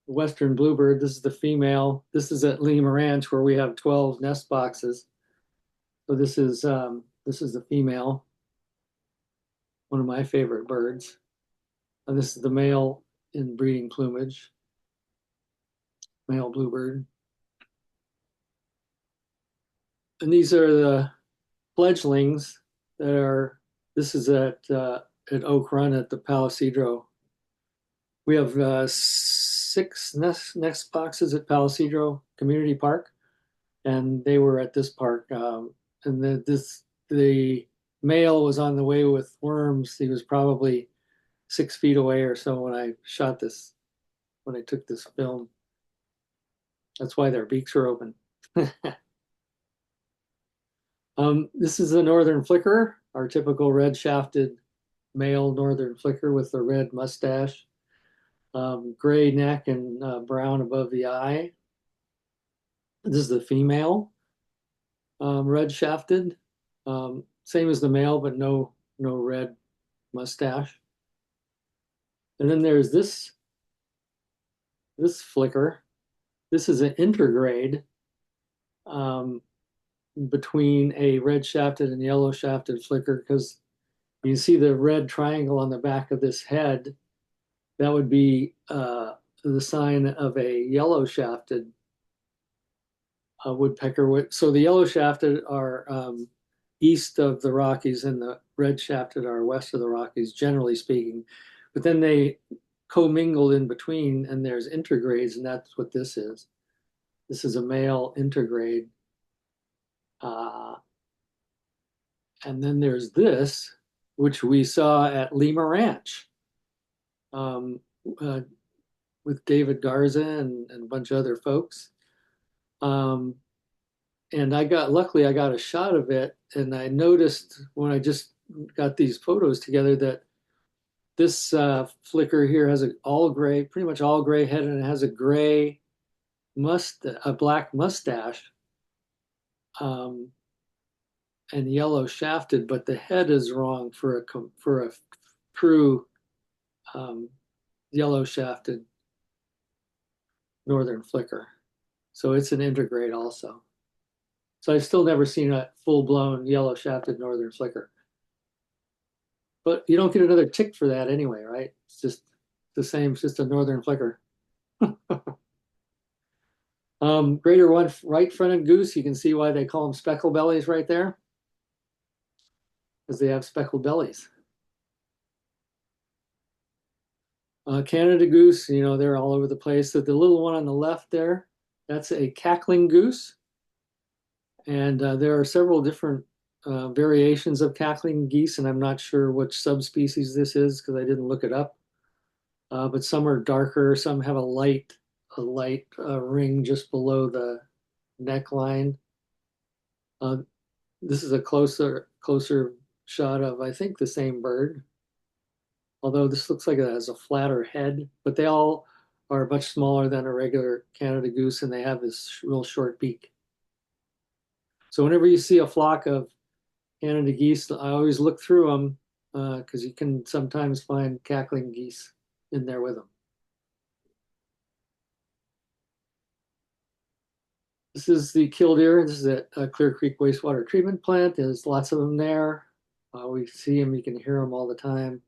Western bluebird. This is the female. This is at Lima Ranch where we have 12 nest boxes. So this is the female, one of my favorite birds. And this is the male in breeding plumage, male bluebird. And these are the fledglings that are. This is at Oak Run at the Palo Cedro. We have 6 nest boxes at Palisadro Community Park, and they were at this park. And the male was on the way with worms. He was probably 6 feet away or so when I shot this, when I took this film. That's why their beaks are open. This is the northern flicker, our typical red-shafted male northern flicker with the red mustache, gray neck and brown above the eye. This is the female, red-shafted, same as the male, but no red mustache. And then there's this flicker. This is an intergrade between a red-shafted and yellow-shafted flicker, because you see the red triangle on the back of this head. That would be the sign of a yellow-shafted woodpecker. So the yellow-shafted are east of the Rockies, and the red-shafted are west of the Rockies, generally speaking. But then they commingle in between, and there's intergrades, and that's what this is. This is a male intergrade. And then there's this, which we saw at Lima Ranch with David Garza and a bunch of other folks. And luckily I got a shot of it, and I noticed when I just got these photos together that this flicker here has pretty much all gray head, and it has a black mustache. And yellow shafted, but the head is wrong for a true yellow shafted northern flicker. So it's an intergrade also. So I've still never seen a full-blown yellow shafted northern flicker. But you don't get another tick for that anyway, right? It's just the same, it's just a northern flicker. Greater right-fronted goose, you can see why they call them speckle bellies right there, because they have speckled bellies. Canada goose, they're all over the place. So the little one on the left there, that's a cackling goose. And there are several different variations of cackling geese, and I'm not sure which subspecies this is because I didn't look it up. But some are darker, some have a light ring just below the neckline. This is a closer shot of, I think, the same bird. Although this looks like it has a flatter head, but they all are much smaller than a regular Canada goose, and they have this real short beak. So whenever you see a flock of Canada geese, I always look through them because you can sometimes find cackling geese in there with them. This is the killdeer. This is at Clear Creek Wastewater Treatment Plant. There's lots of them there. We see them, you can hear them all the time.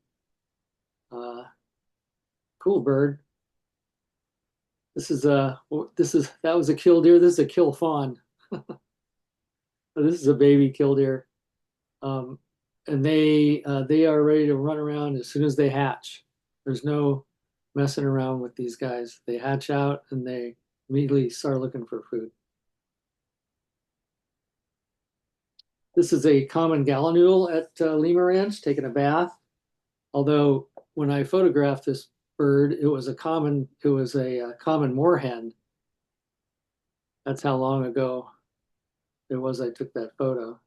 Cool bird. That was a killdeer. This is a kill fawn. This is a baby killdeer. And they are ready to run around as soon as they hatch. There's no messing around with these guys. They hatch out and they immediately start looking for food. This is a common gallinule at Lima Ranch taking a bath. Although when I photographed this bird, it was a common moorhen. That's how long ago it was I took that photo.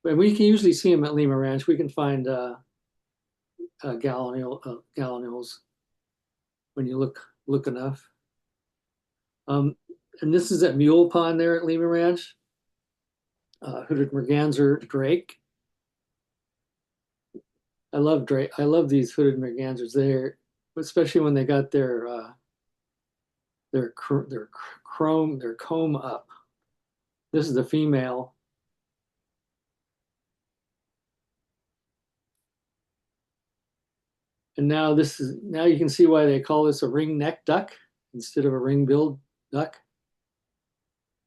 And we can usually see them at Lima Ranch. We can find gallinules when you look enough. And this is at Mule Pond there at Lima Ranch. Hooded merganser drake. I love drake. I love these hooded mergansers. They're, especially when they got their comb up. This is the female. And now you can see why they call this a ring-necked duck instead of a ring-billed duck.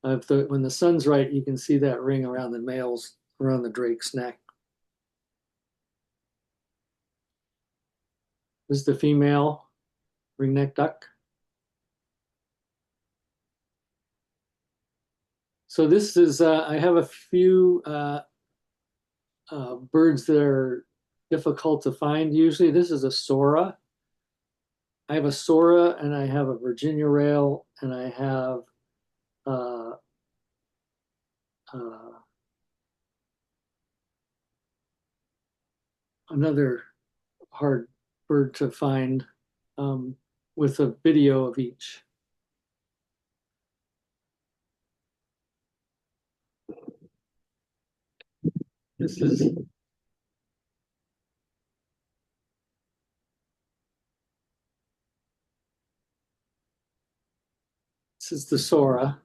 When the sun's right, you can see that ring around around the drake's neck. This is the female ring-necked duck. So this is, I have a few birds that are difficult to find usually. This is a Sora. I have a Sora and I have a Virginia rail and I have uh, uh, another hard bird to find with a video of each. This is this is the Sora.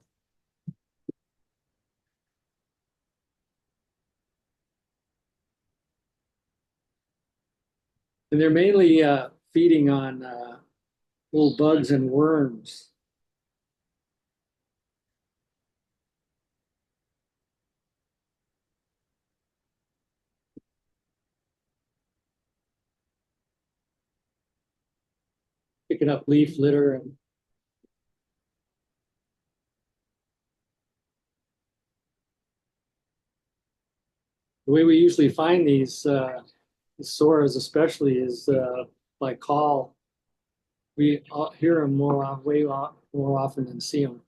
And they're mainly feeding on little bugs and worms. Picking up leaf litter. And the way we usually find these Soras especially is by call. We hear them more often than see them.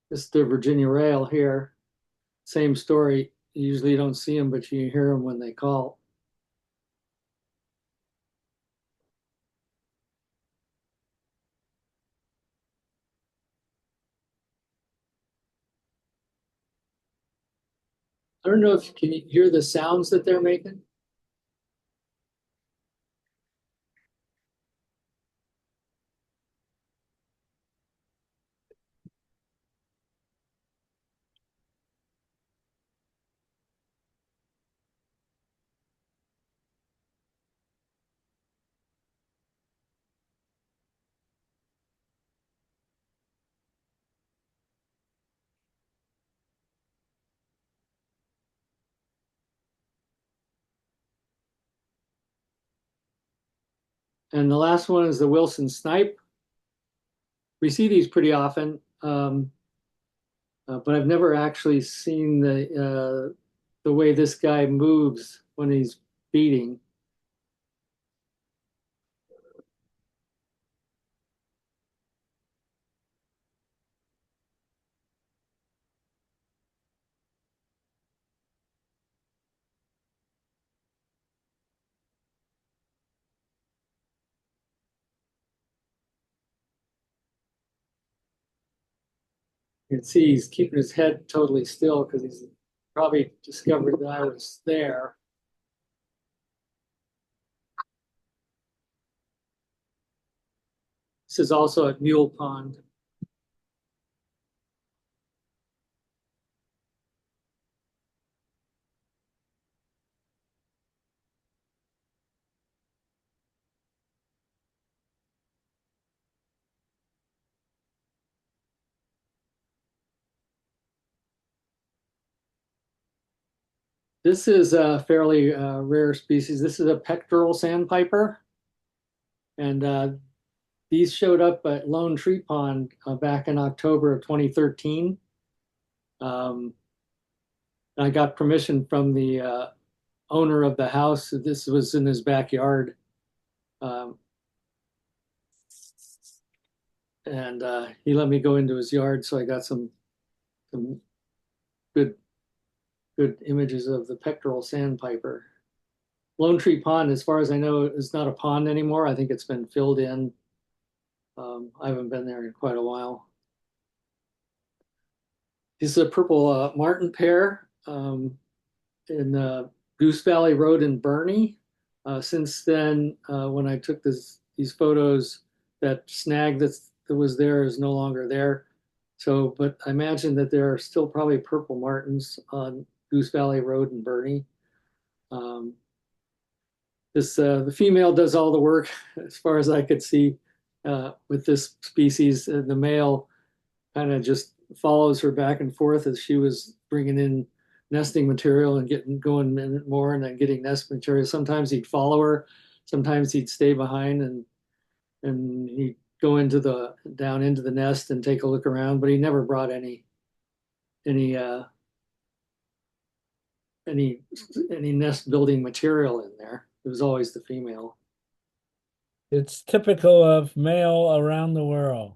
This is the Virginia rail here. Same story. You usually don't see them, but you hear them when they call. I don't know if can you hear the sounds that they're making. And the last one is the Wilson snipe. We see these pretty often, but I've never actually seen the way this guy moves when he's beating. You can see he's keeping his head totally still because he's probably discovered that I was there. This is also at Mule Pond. This is a fairly rare species. This is a pectoral sandpiper. And these showed up at Lone Tree Pond back in October of 2013. Um, I got permission from the owner of the house. This was in his backyard. Um, and he let me go into his yard, so I got some good good images of the pectoral sandpiper. Lone Tree Pond, as far as I know, is not a pond anymore. I think it's been filled in. I haven't been there in quite a while. This is a purple martin pair in Goose Valley Road in Bernie. Since then, when I took these photos, that snag that was there is no longer there. So, but I imagine that there are still probably purple martins on Goose Valley Road in Bernie. Um, the female does all the work as far as I could see with this species. The male kind of just follows her back and forth as she was bringing in nesting material and getting going more and then getting nest material. Sometimes he'd follow her, sometimes he'd stay behind and and he'd go down into the nest and take a look around, but he never brought any uh, any any nest building material in there. It was always the female. It's typical of male around the world.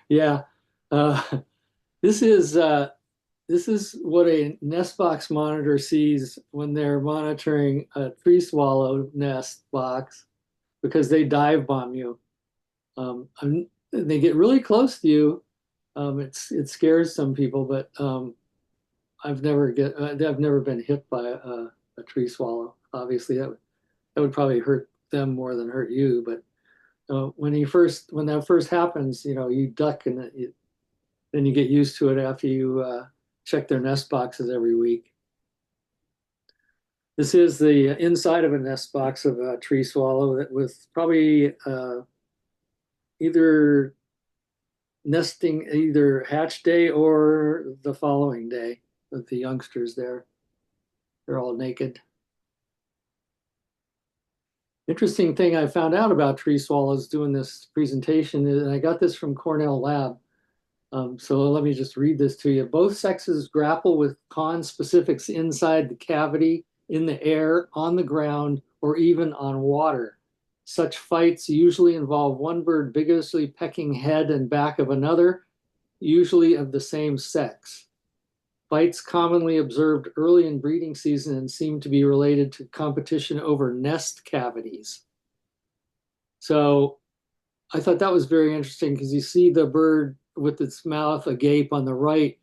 Yeah. Uh, this is uh, this is what a nest box monitor sees when they're monitoring a tree swallow nest box because they dive bomb you. They get really close to you. It scares some people, but I've never been hit by a tree swallow. Obviously, that would probably hurt them more than hurt you. But when that first happens, you duck and then you get used to it after you check their nest boxes every week. This is the inside of a nest box of a tree swallow that with probably either nesting either hatch day or the following day with the youngsters there. They're all naked. Interesting thing I found out about tree swallows doing this presentation, and I got this from Cornell Lab. So let me just read this to you. Both sexes grapple with conspecifics inside the cavity, in the air, on the ground, or even on water. Such fights usually involve one bird vigorously pecking head and back of another, usually of the same sex. Fights commonly observed early in breeding season and seem to be related to competition over nest cavities. So I thought that was very interesting because you see the bird with its mouth agape on the right,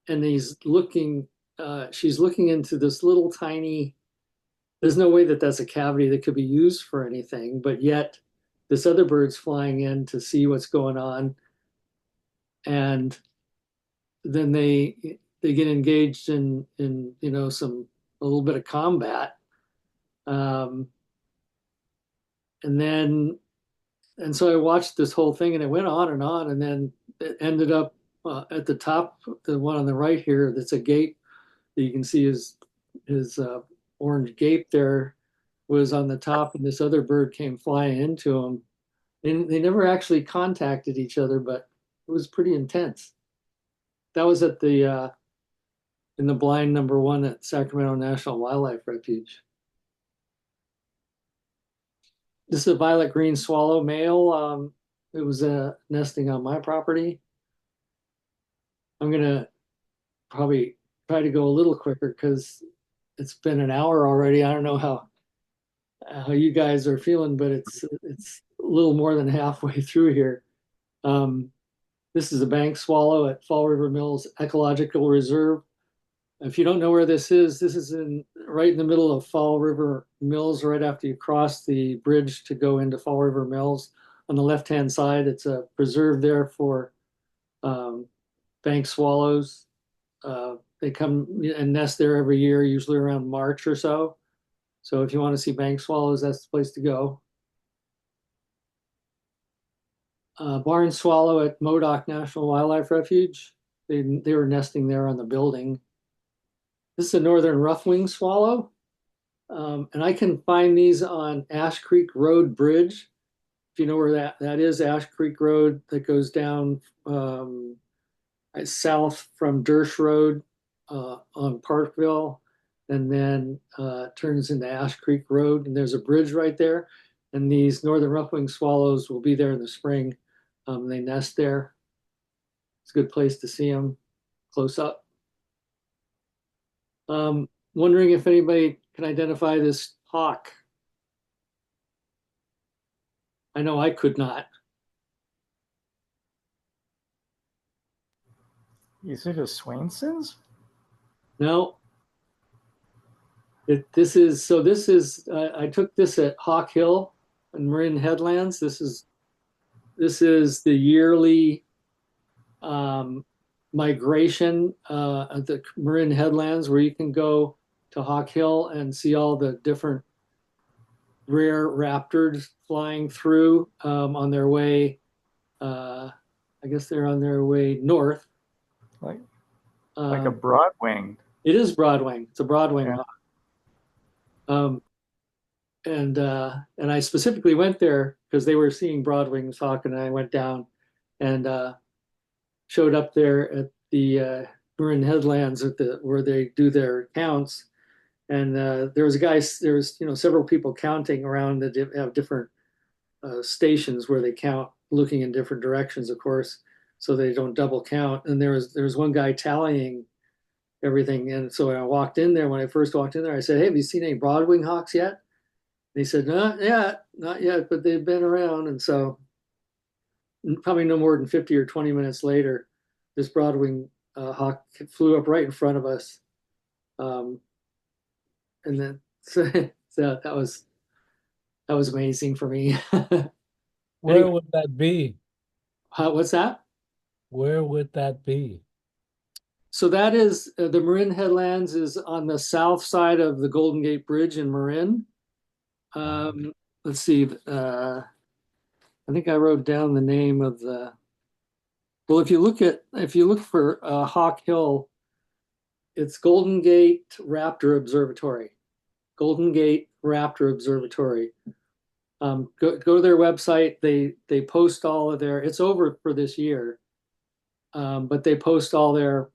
and she's looking into this little tiny, there's no way that that's a cavity that could be used for anything, but yet this other bird's flying in to see what's going on. And then they get engaged in a little bit of combat. Um, and then and so I watched this whole thing and it went on and then it ended up at the top, the one on the right here that's a gape that you can see his orange gape there was on the top, and this other bird came flying into him. And they never actually contacted each other, but it was pretty intense. That was at the in the blind number one at Sacramento National Wildlife Refuge. This is a violet green swallow male. It was nesting on my property. I'm gonna probably try to go a little quicker because it's been an hour already. I don't know how you guys are feeling, but it's a little more than halfway through here. This is a bank swallow at Fall River Mills Ecological Reserve. If you don't know where this is right in the middle of Fall River Mills, right after you cross the bridge to go into Fall River Mills. On the left-hand side, it's a preserve there for bank swallows. They come and nest there every year, usually around March or so. So if you want to see bank swallows, that's the place to go. Barn swallow at Modoc National Wildlife Refuge. They were nesting there on the building. This is a northern rough-winged swallow. And I can find these on Ash Creek Road Bridge. If you know where that is, Ash Creek Road that goes down south from Dersh Road on Parkville, and then turns into Ash Creek Road. And there's a bridge right there. And these northern rough-winged swallows will be there in the spring. They nest there. It's a good place to see them close up. Wondering if anybody can identify this hawk. I know I could not. Is it a Swainson's? No. This is I took this at Hawk Hill and Marin Headlands. This is the yearly migration at the Marin Headlands, where you can go to Hawk Hill and see all the different rare raptors flying through on their way. I guess they're on their way north. Like a broad-winged. It is broadwing. It's a broadwing Yeah. hawk. and I specifically went there because they were seeing broadwing hawk, and I went down and showed up there at the Marin Headlands at the where they do their counts. And there was a guy, there was several people counting around that have different stations where they count, looking in different directions, of course, so they don't double count. And there was one guy tallying everything. And so when I walked in there, when I first walked in there, I said, "Hey, have you seen any broadwing hawks yet?" And he said, "No, yeah, not yet, but they've been around." And so probably no more than 50 or 20 minutes later, this broadwing hawk flew up right in front of us. Um, and then so, so that was amazing for me. Where Anyway, would that be? what's that? Where would that be? So that is the Marin Headlands is on the south side of the Golden Gate Bridge in Marin. Um, let's see. I think I wrote down the name of the. Well, if you look for Hawk Hill, it's Golden Gate Raptor Observatory. Golden Gate Raptor Observatory. Go to their website. They post all of their. It's over for this year, but they post all their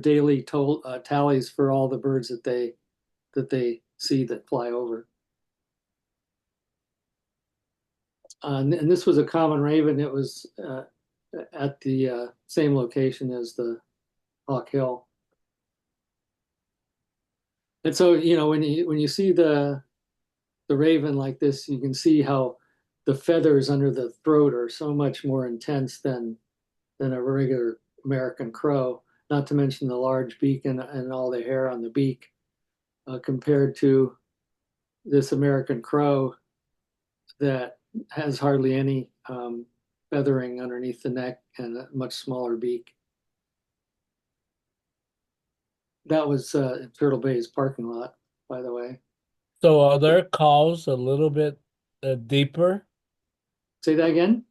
daily tallies for all the birds that they see that fly over. And this was a common raven. It was at the same location as the Hawk Hill. And so, when you see the raven like this, you can see how the feathers under the throat are so much more intense than a regular American crow. Not to mention the large beak and all the hair on the beak, compared to this American crow that has hardly any feathering underneath the neck and a much smaller beak. That was in Turtle Bay's parking lot, by the way. So are their calls a little bit deeper? Say that again?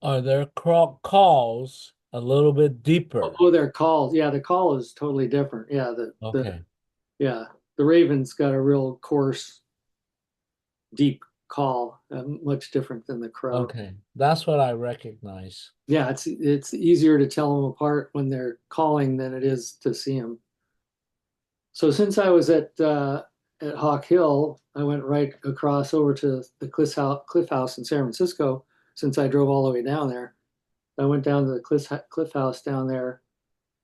Are their calls a little bit deeper? Oh, their calls. Yeah, the call is totally different. Yeah, Okay. yeah, the Raven's got a real coarse, deep call, much different than the crow. Okay. That's what I recognize. Yeah, it's easier to tell them apart when they're calling than it is to see them. So since I was at Hawk Hill, I went right across over to the Cliff House in San Francisco. Since I drove all the way down there, I went down to the Cliff House down there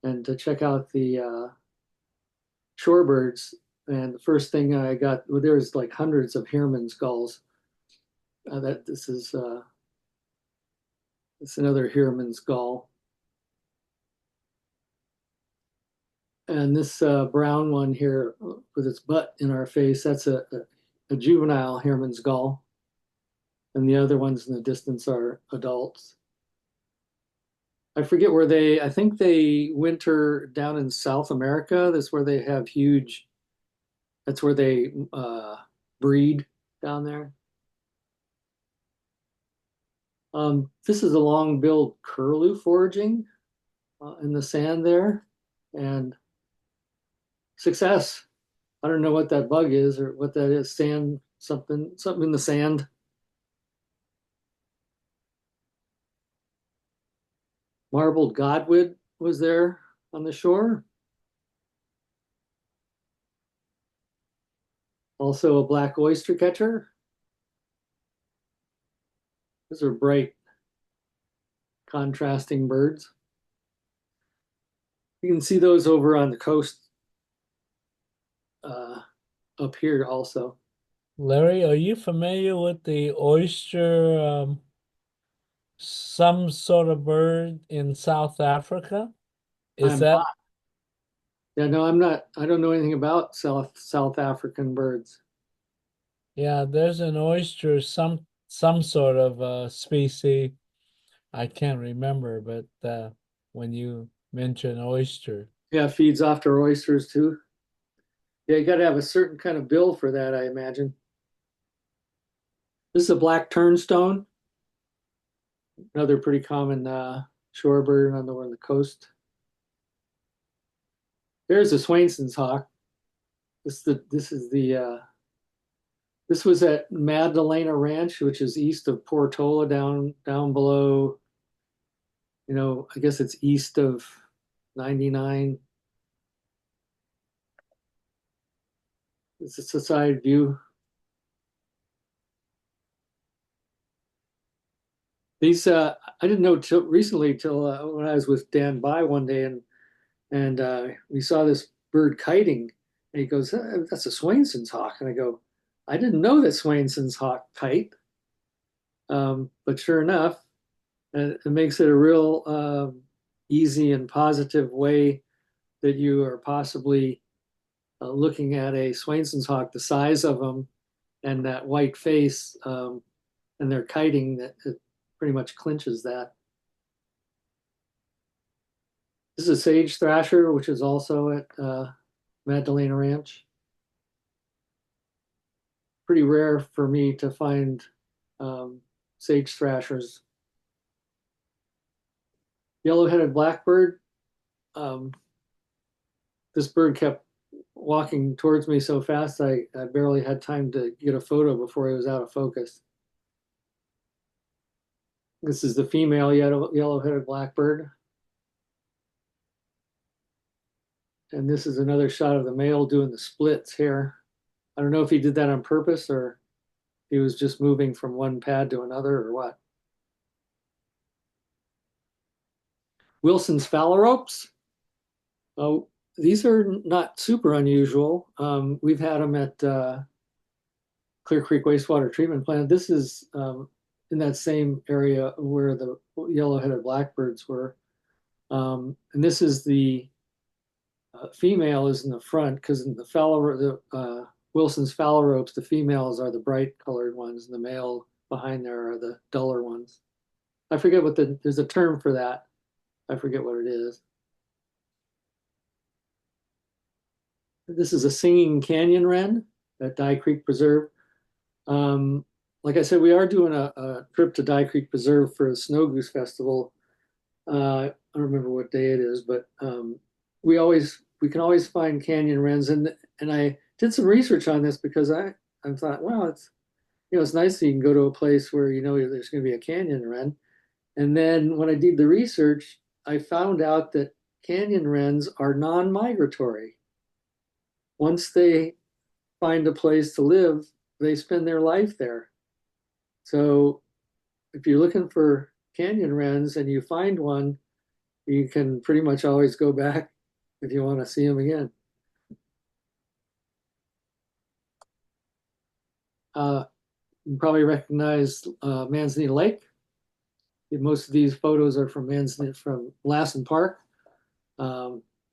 and to check out the shorebirds. And the first thing I got, well, there's like hundreds of Heermann's gulls. It's another Heermann's gull. And this brown one here with its butt in our face, that's a juvenile Heermann's gull. And the other ones in the distance are adults. I forget I think they winter down in South America. That's where they have that's where they breed down there. This is a long-billed curlew foraging in the sand there. And success. I don't know what that bug is or what that is. Sand, something in the sand. Marbled godwit was there on the shore. Also a black oyster catcher. Those are bright, contrasting birds. You can see those over on the coast up here also. Larry, are you familiar with the oyster, some sort of bird in South Africa? Is I'm that, not. Yeah, no, I'm not. I don't know anything about South African birds. yeah, there's an oyster, some sort of species. I can't remember, but when you mention oyster. Yeah, feeds off their oysters too. Yeah, you got to have a certain kind of bill for that, I imagine. This is a black turnstone, another pretty common shorebird on the coast. There's a Swainson's hawk. This was at Magdalena Ranch, which is east of Portola, down below. I guess it's east of 99. It's a side view. I didn't know till recently, till when I was with Dan By one day, and we saw this bird kiting, and he goes, "That's a Swainson's hawk," and I go, "I didn't know that Swainson's hawk kite," but sure enough, it makes it a real easy and positive way that you are possibly looking at a Swainson's hawk, the size of them, and that white face, and their kiting, that it pretty much clinches that. This is a sage thrasher, which is also at Magdalena Ranch. Pretty rare for me to find sage thrashers. Yellow-headed blackbird. This bird kept walking towards me so fast I barely had time to get a photo before he was out of focus. This is the female yellow-headed blackbird. And this is another shot of the male doing the splits here. I don't know if he did that on purpose or he was just moving from one pad to another or what. Wilson's phalaropes. Oh, these are not super unusual. We've had them at Clear Creek Wastewater Treatment Plant. This is in that same area where the yellow-headed blackbirds were. And this is the female is in the front, because in the Wilson's phalaropes, the females are the bright colored ones, and the male behind there are the duller ones. I forget there's a term for that. I forget what it is. This is a singing canyon wren at Dye Creek Preserve. Like I said, we are doing a trip to Dye Creek Preserve for the Snow Goose Festival. I don't remember what day it is, but we can always find canyon wrens, and I did some research on this because I thought, well, it's nice that you can go to a place where there's going to be a canyon wren, and then when I did the research, I found out that canyon wrens are non-migratory. Once they find a place to live, they spend their life there. So if you're looking for canyon wrens and you find one, you can pretty much always go back if you want to see them again. You probably recognize Manzanita Lake. Most of these photos are from Lassen Park.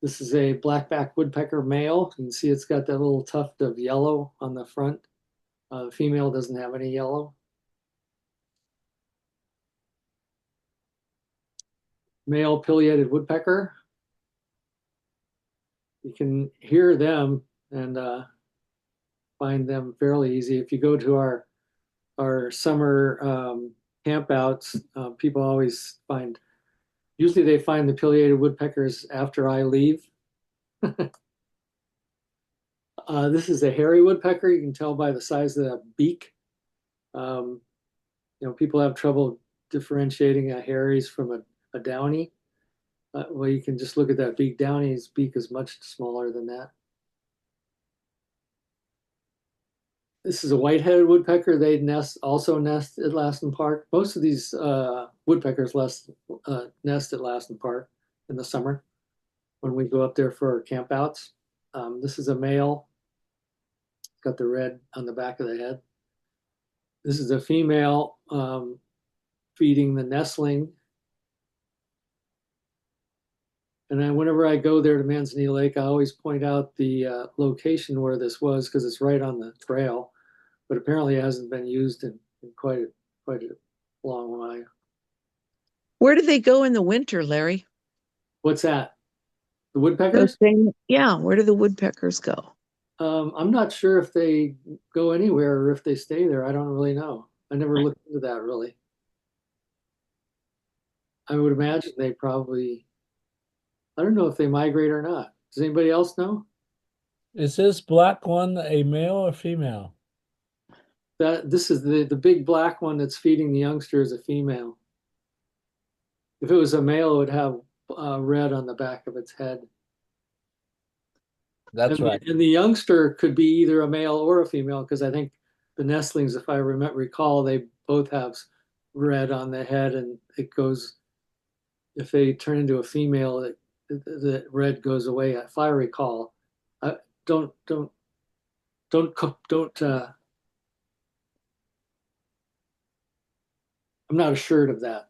This is a blackback woodpecker male. You can see it's got that little tuft of yellow on the front. The female doesn't have any yellow. Male pileated woodpecker. You can hear them and find them fairly easy. If you go to our summer campouts, people always usually they find the pileated woodpeckers after I leave. This is a hairy woodpecker. You can tell by the size of the beak. People have trouble differentiating a hairy's from a downy. Well, you can just look at that beak. Downy's beak is much smaller than that. This is a white-headed woodpecker. They also nest at Lassen Park. Most of these woodpeckers nest at Lassen Park in the summer when we go up there for our campouts. This is a male. It's got the red on the back of the head. This is a female feeding the nestling. And then whenever I go there to Manzanita Lake, I always point out the location where this was because it's right on the trail. But apparently it hasn't been used in quite a long while. Where do they go in the winter, Larry? What's that? The woodpeckers? Yeah, where do the woodpeckers go? I'm not sure if they go anywhere or if they stay there. I don't really know. I never looked into that really. I would imagine they probably, I don't know if they migrate or not. Does anybody else know? Is this black one a male or female? This is the big black one that's feeding the youngster is a female. If it was a male, it would have red on the back of its head. That's right. And the youngster could be either a male or a female, because I think the nestlings, if I recall, they both have red on the head, and it goes, if they turn into a female, the red goes away. If I recall, don't don't don't. I'm not assured of that.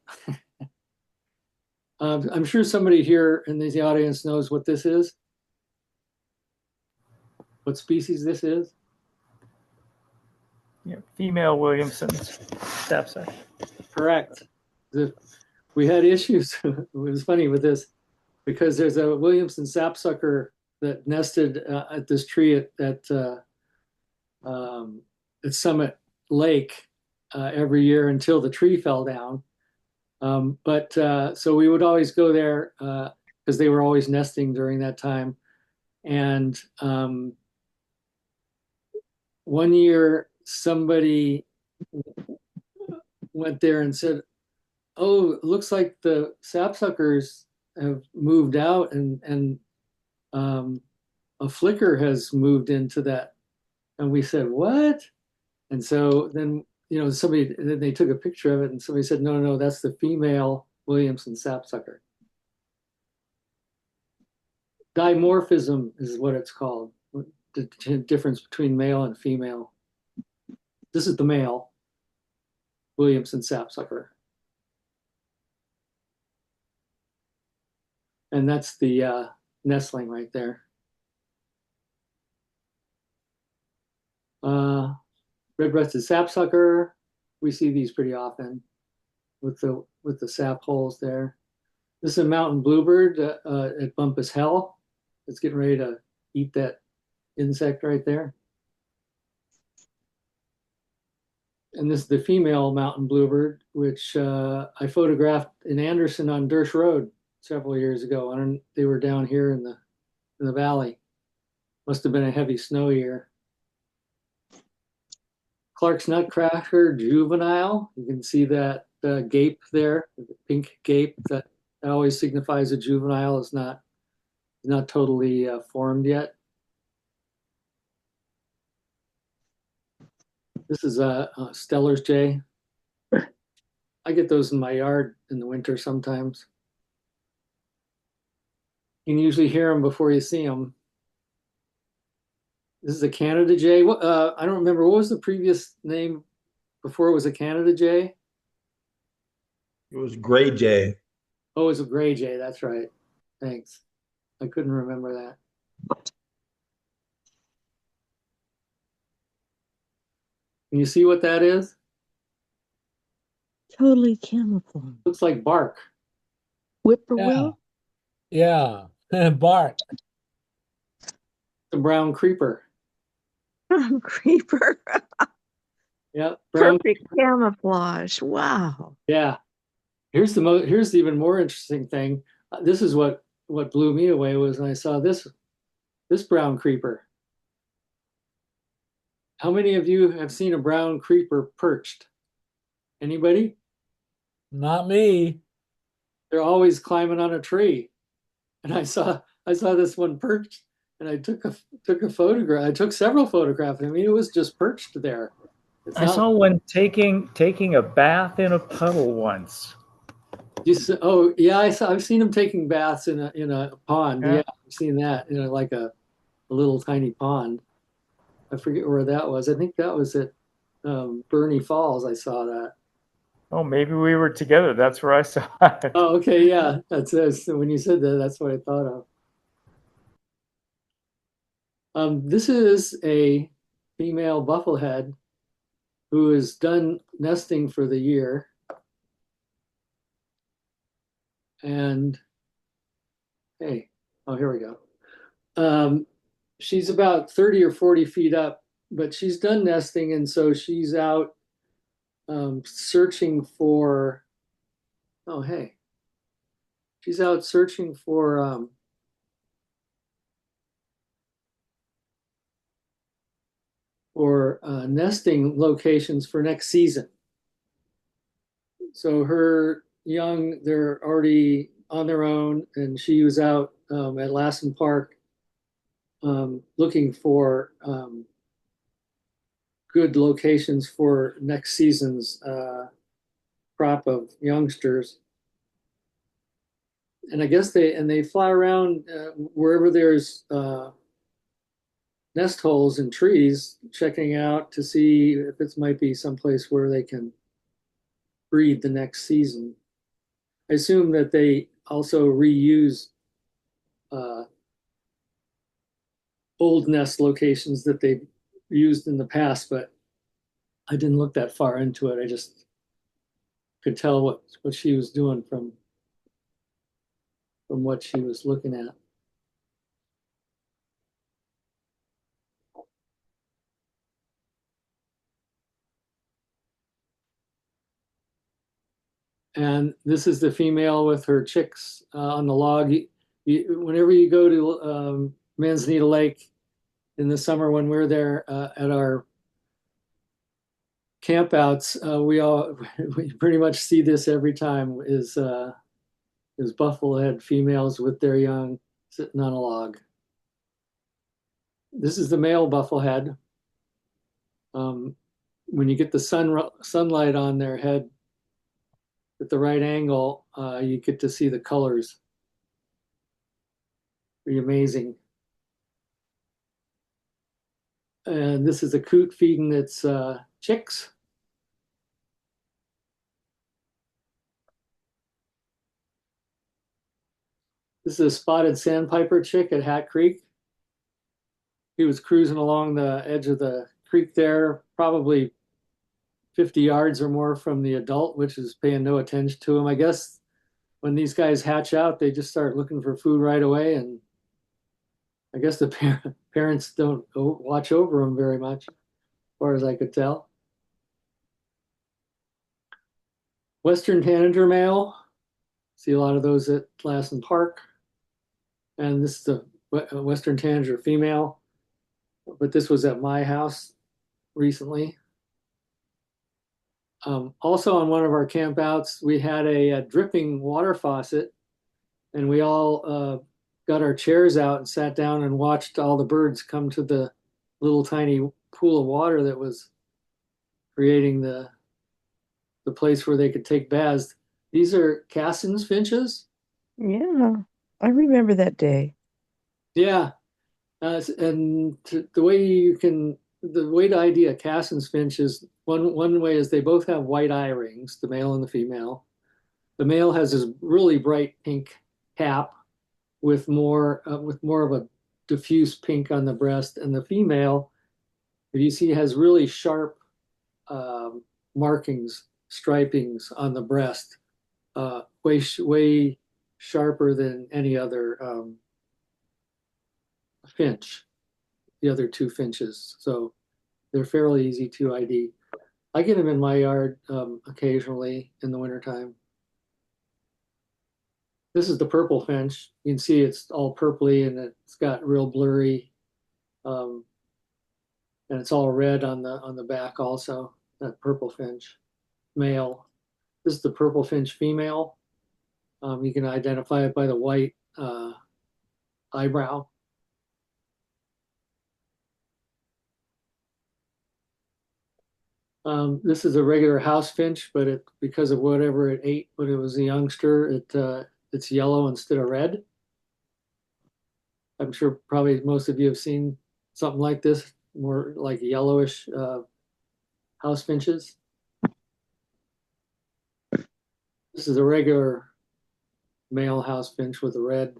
I'm sure somebody here in the audience knows what this is. What species this is? Yeah, female Williamson's sapsucker. Correct. We had issues. It was funny with this because there's a Williamson sapsucker that nested at this tree at Summit Lake every year until the tree fell down. So we would always go there because they were always nesting during that time. And one year somebody went there and said, "Oh, it looks like the sapsuckers have moved out, and a flicker has moved into that." And we said, "What?" And so then then they took a picture of it, and somebody said, "No, no, that's the female Williamson sapsucker." Dimorphism is what it's called. The difference between male and female. This is the male Williamson sapsucker. And that's the nestling right there. Red-breasted sapsucker. We see these pretty often with the sap holes there. This is a mountain bluebird at Bumpus Hell. It's getting ready to eat that insect right there. And this is the female mountain bluebird, which I photographed in Anderson on Dersh Road several years ago. And they were down here in the valley. Must have been a heavy snow year. Clark's nutcracker juvenile. You can see that gape there, the pink gape that always signifies a juvenile is not totally formed yet. This is a Steller's jay. I get those in my yard in the winter sometimes. You can usually hear them before you see them. This is a Canada jay. I don't remember. What was the previous name before it was a Canada jay? It was gray jay. Oh, it was a gray jay. That's right. Thanks. I couldn't remember that. Can you see what that is? Totally camouflaged. Looks like bark. Whippoorwill? Yeah. Bark. The brown creeper. Creeper. Yeah. Brown. Perfect camouflage. Wow. Yeah. Here's the even more interesting thing. This is what blew me away was when I saw this brown creeper. How many of you have seen a brown creeper perched? Anybody? Not me. They're always climbing on a tree. And I saw this one perched, and I took a photograph. I took several photographs. I mean, it was just perched there. I saw one taking a bath in a puddle once. Oh yeah, I've seen them taking baths in a pond. Yeah, I've seen that in like a little tiny pond. I forget where that was. I think that was at Bernie Falls. I saw that. Oh, maybe we were together. That's where I saw it. Oh, okay, yeah. That's when you said that. That's what I thought of. This is a female bufflehead who is done nesting for the year, and hey, oh, here we go. She's about 30 or 40 feet up, but she's done nesting, and so she's out searching for. Oh, hey, she's out searching for for nesting locations for next season. So her young, they're already on their own, and she was out at Lassen Park looking for good locations for next season's crop of youngsters. And I guess they fly around wherever there's nest holes in trees, checking out to see if it might be someplace where they can breed the next season. I assume that they also reuse uh, old nest locations that they've used in the past, but I didn't look that far into it. I just could tell what she was doing from what she was looking at. And this is the female with her chicks on the log. Whenever you go to Manzanita Lake in the summer when we're there at our campouts, we pretty much see this every time is buffalo head females with their young sitting on a log. This is the male bufflehead. When you get the sunlight on their head at the right angle, you get to see the colors. Pretty amazing. And this is a coot feeding its chicks. This is a spotted sandpiper chick at Hat Creek. He was cruising along the edge of the creek there, probably 50 yards or more from the adult, which is paying no attention to him. I guess when these guys hatch out, they just start looking for food right away. And I guess the parents don't watch over them very much, as far as I could tell. Western tanager male. See a lot of those at Lassen Park. And this is the Western tanager female, but this was at my house recently. Also on one of our campouts, we had a dripping water faucet, and we all got our chairs out and sat down and watched all the birds come to the little tiny pool of water that was creating the place where they could take baths. These are Cassin's finches. Yeah, I remember that day. Yeah, and the way to ID a Cassin's finch is one way is they both have white eye rings, the male and the female. The male has this really bright pink cap with more of a diffuse pink on the breast, and the female, if you see, has really sharp markings, stripings on the breast, way sharper than any other finch, the other two finches. So they're fairly easy to ID. I get them in my yard occasionally in the wintertime. This is the purple finch. You can see it's all purpley and it's got real blurry, and it's all red on the back also. That purple finch, male. This is the purple finch female. You can identify it by the white eyebrow. This is a regular house finch, but because of whatever it ate when it was a youngster, it's yellow instead of red. I'm sure probably most of you have seen something like this, more like yellowish house finches. This is a regular male house finch with a red,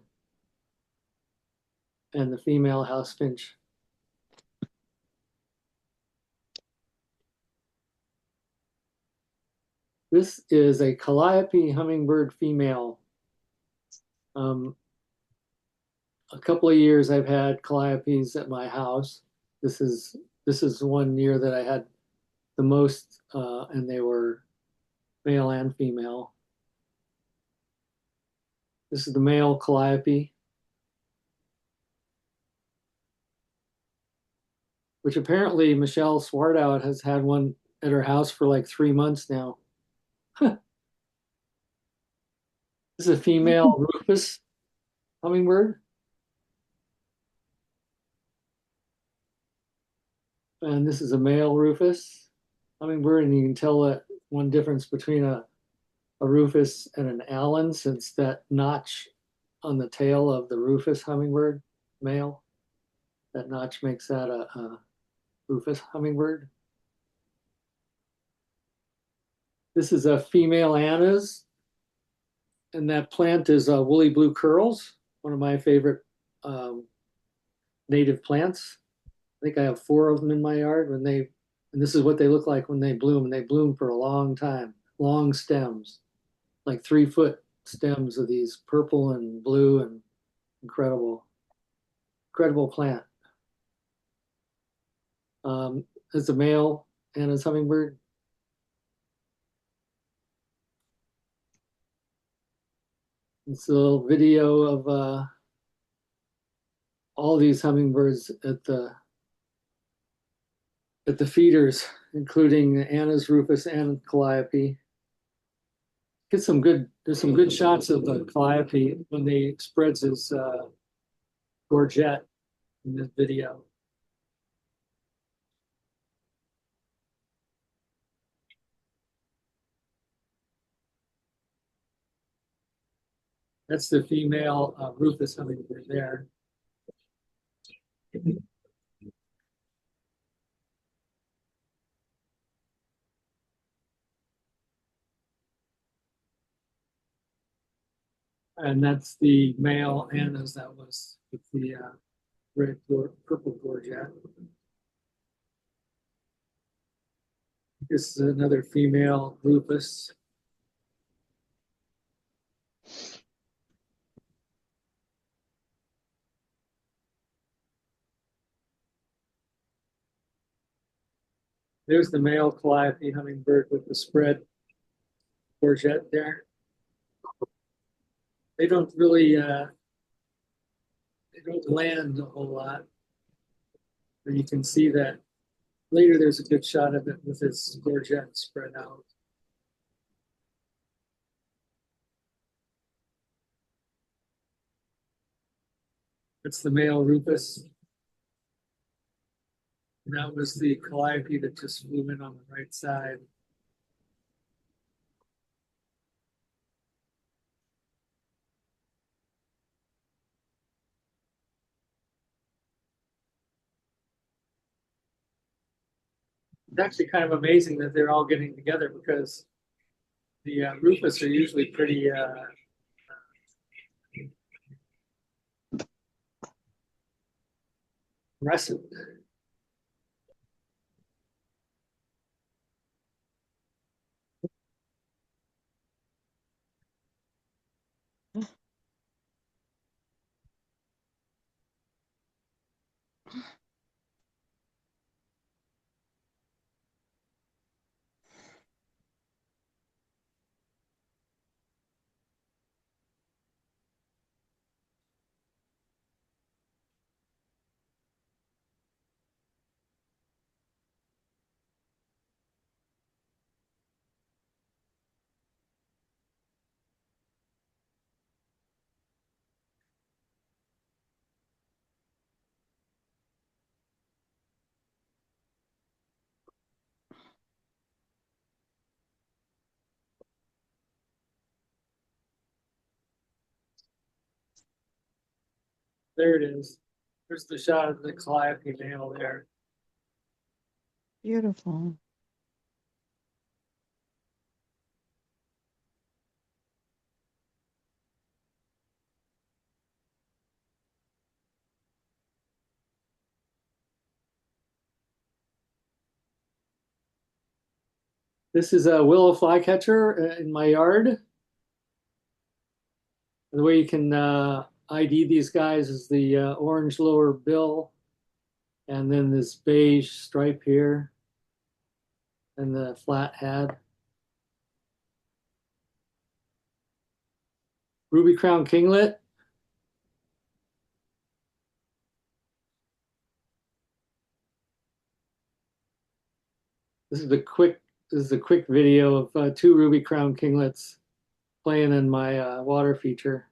and the female house finch. This is a calliope hummingbird female. A couple of years I've had calliopes at my house. This is 1 year that I had the most, and they were male and female. This is the male calliope. which apparently Michelle Swartout has had one at her house for like 3 months now. This is a female Rufus hummingbird. And this is a male Rufus hummingbird. And you can tell that one difference between a Rufus and an Allen, since that notch on the tail of the Rufus hummingbird male, that notch makes that a Rufus hummingbird. This is a female Anna's, and that plant is woolly blue curls, one of my favorite native plants. I think I have 4 of them in my yard. And this is what they look like when they bloom. And they bloom for a long time, long stems, like 3-foot stems of these purple and blue and incredible plant. It's a male Anna's hummingbird. It's a little video of all these hummingbirds at the feeders, including Anna's Rufus and Calliope. There's some good shots of the Calliope when he spreads his gorget in this video. That's the female Rufus hummingbird there. And that's the male Anna's that was with the purple gorget. This is another female Rufus. There's the male Calliope hummingbird with the spread gorget there. They don't really they don't land a whole lot. But you can see that later there's a good shot of it with its gorget spread out. That's the male Rufus. And that was the Calliope that just flew in on the right side. It's actually kind of amazing that they're all getting together, because the Rufus are usually pretty aggressive. There it is. There's the shot of the Calliope male there. Beautiful. This is a willow flycatcher in my yard. The way you can ID these guys is the orange lower bill, and then this beige stripe here, and the flat head. Ruby crown kinglet. This is a quick video of two ruby crown kinglets playing in my water feature.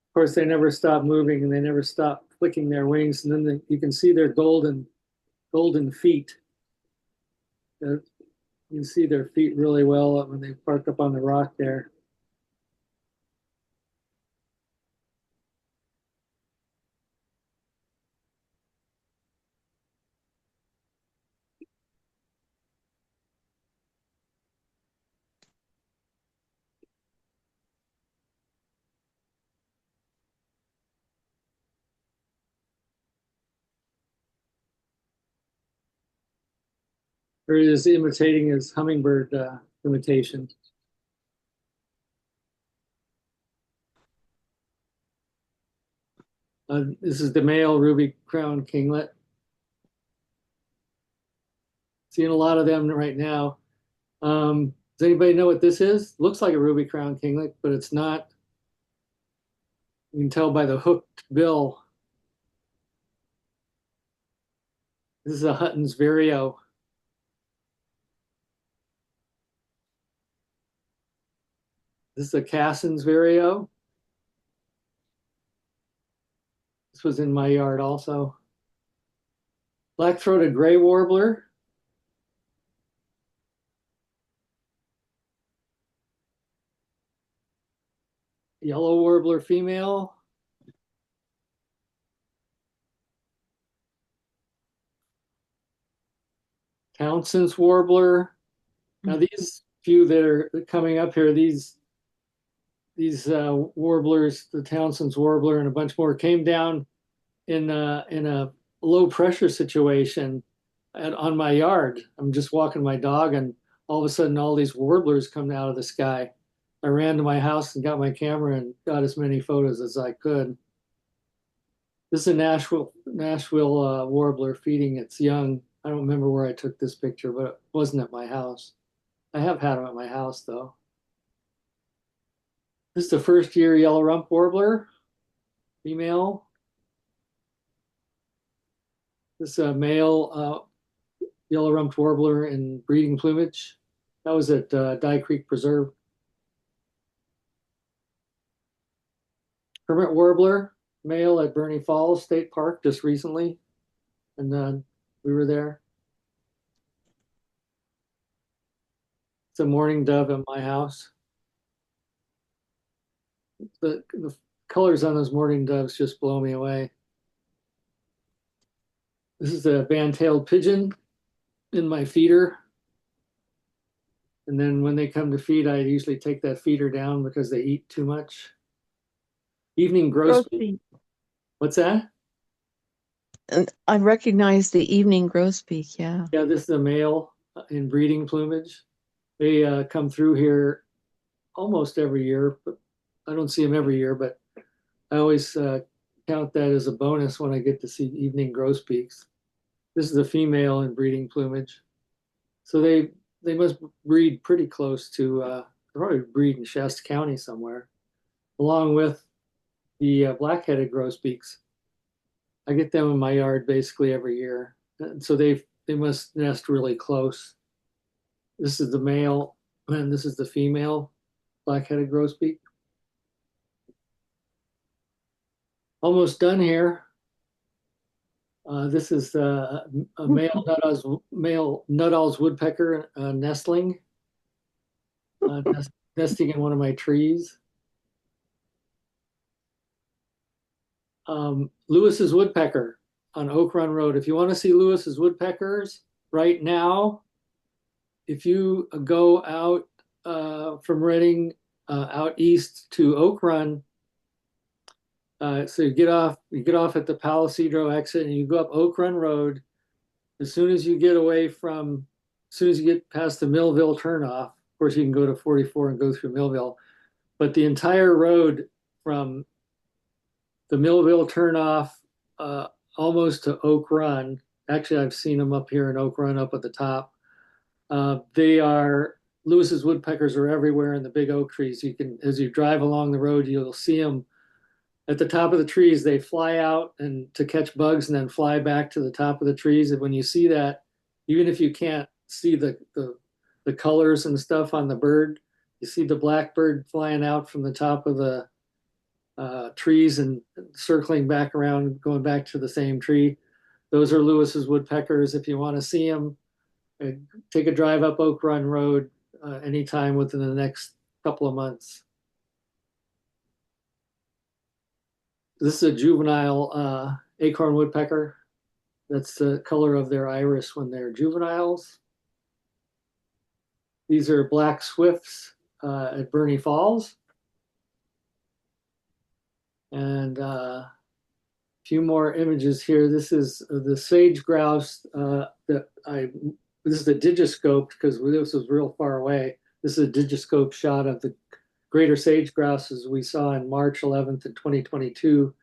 Of course, they never stop moving and they never stop flicking their wings. And then you can see their golden feet. You can see their feet really well when they park up on the rock there. Or he is imitating his hummingbird imitation. This is the male ruby crown kinglet. Seeing a lot of them right now. Does anybody know what this is? Looks like a ruby crown kinglet, but it's not. You can tell by the hooked bill. This is a Hutton's vireo. This is a Cassin's vireo. This was in my yard also. Black-throated gray warbler. Yellow warbler female. Townsend's warbler. Now these few that are coming up here, these warblers, the Townsend's warbler and a bunch more came down in a low pressure situation on my yard. I'm just walking my dog and all of a sudden all these warblers come out of the sky. I ran to my house and got my camera and got as many photos as I could. This is a Nashville warbler feeding its young. I don't remember where I took this picture, but it wasn't at my house. I have had them at my house though. This is the first year yellow rump warbler, female. This is a male yellow rumped warbler in breeding plumage. That was at Dye Creek Preserve. Hermit warbler, male at Bernie Falls State Park just recently. And then we were there. It's a mourning dove at my house. The colors on those mourning doves just blow me away. This is a band-tailed pigeon in my feeder. And then when they come to feed, I usually take that feeder down because they eat too much. Evening grosbeak. What's that? And I recognize the evening grosbeak, yeah. Yeah, this is a male in breeding plumage. They come through here almost every year, but I don't see them every year, but I always count that as a bonus when I get to see evening grosbeaks. This is a female in breeding plumage. So they must breed pretty close to, probably breed in Shasta County somewhere, along with the black-headed grosbeaks. I get them in my yard basically every year. And so they must nest really close. This is the male and this is the female black-headed grosbeak. Almost done here. This is a male Nuttall's woodpecker nestling, nesting in one of my trees. Lewis's woodpecker on Oak Run Road. If you want to see Lewis's woodpeckers right now, if you go out from Reading out east to Oak Run, so you get off at the Palisadro exit and you go up Oak Run Road. As soon as you get past the Millville turnoff, of course you can go to 44 and go through Millville, but the entire road from the Millville turnoff almost to Oak Run. Actually, I've seen them up here in Oak Run up at the top. They are Lewis's woodpeckers are everywhere in the big oak trees. You can, as you drive along the road, you'll see them at the top of the trees. They fly out and to catch bugs and then fly back to the top of the trees. And when you see that, even if you can't see the colors and stuff on the bird, you see the blackbird flying out from the top of the trees and circling back around, going back to the same tree. Those are Lewis's woodpeckers. If you want to see them, take a drive up Oak Run Road anytime within the next couple of months. This is a juvenile acorn woodpecker. That's the color of their iris when they're juveniles. These are black swifts at Burney Falls. And a few more images here. This is the sage grouse this is the digiscope because this was real far away. This is a digiscope shot of the greater sage grouses we saw in March 11th in 2022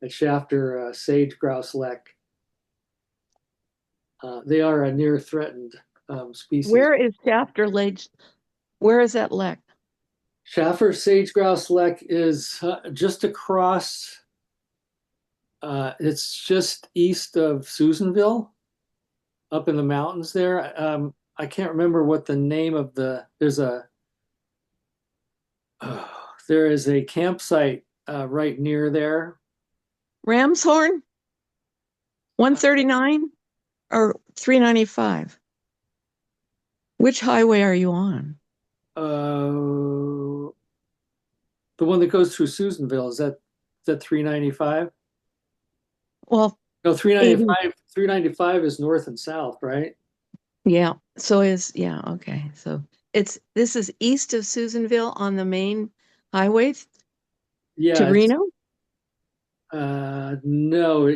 at Shafter Sage Grouse Lek. They are a near threatened species. Where is Shafter Lake? Where is that lek? Shafter Sage Grouse Lek is just across, it's just east of Susanville, up in the mountains there. I can't remember what the name of there is a campsite right near there. Ramshorn? 139 or 395? Which highway are you on? The one that goes through Susanville, is that 395? Well, No, 395 is north and south, right? yeah. So okay. So this is east of Susanville on the main highway Yeah. to Reno? No,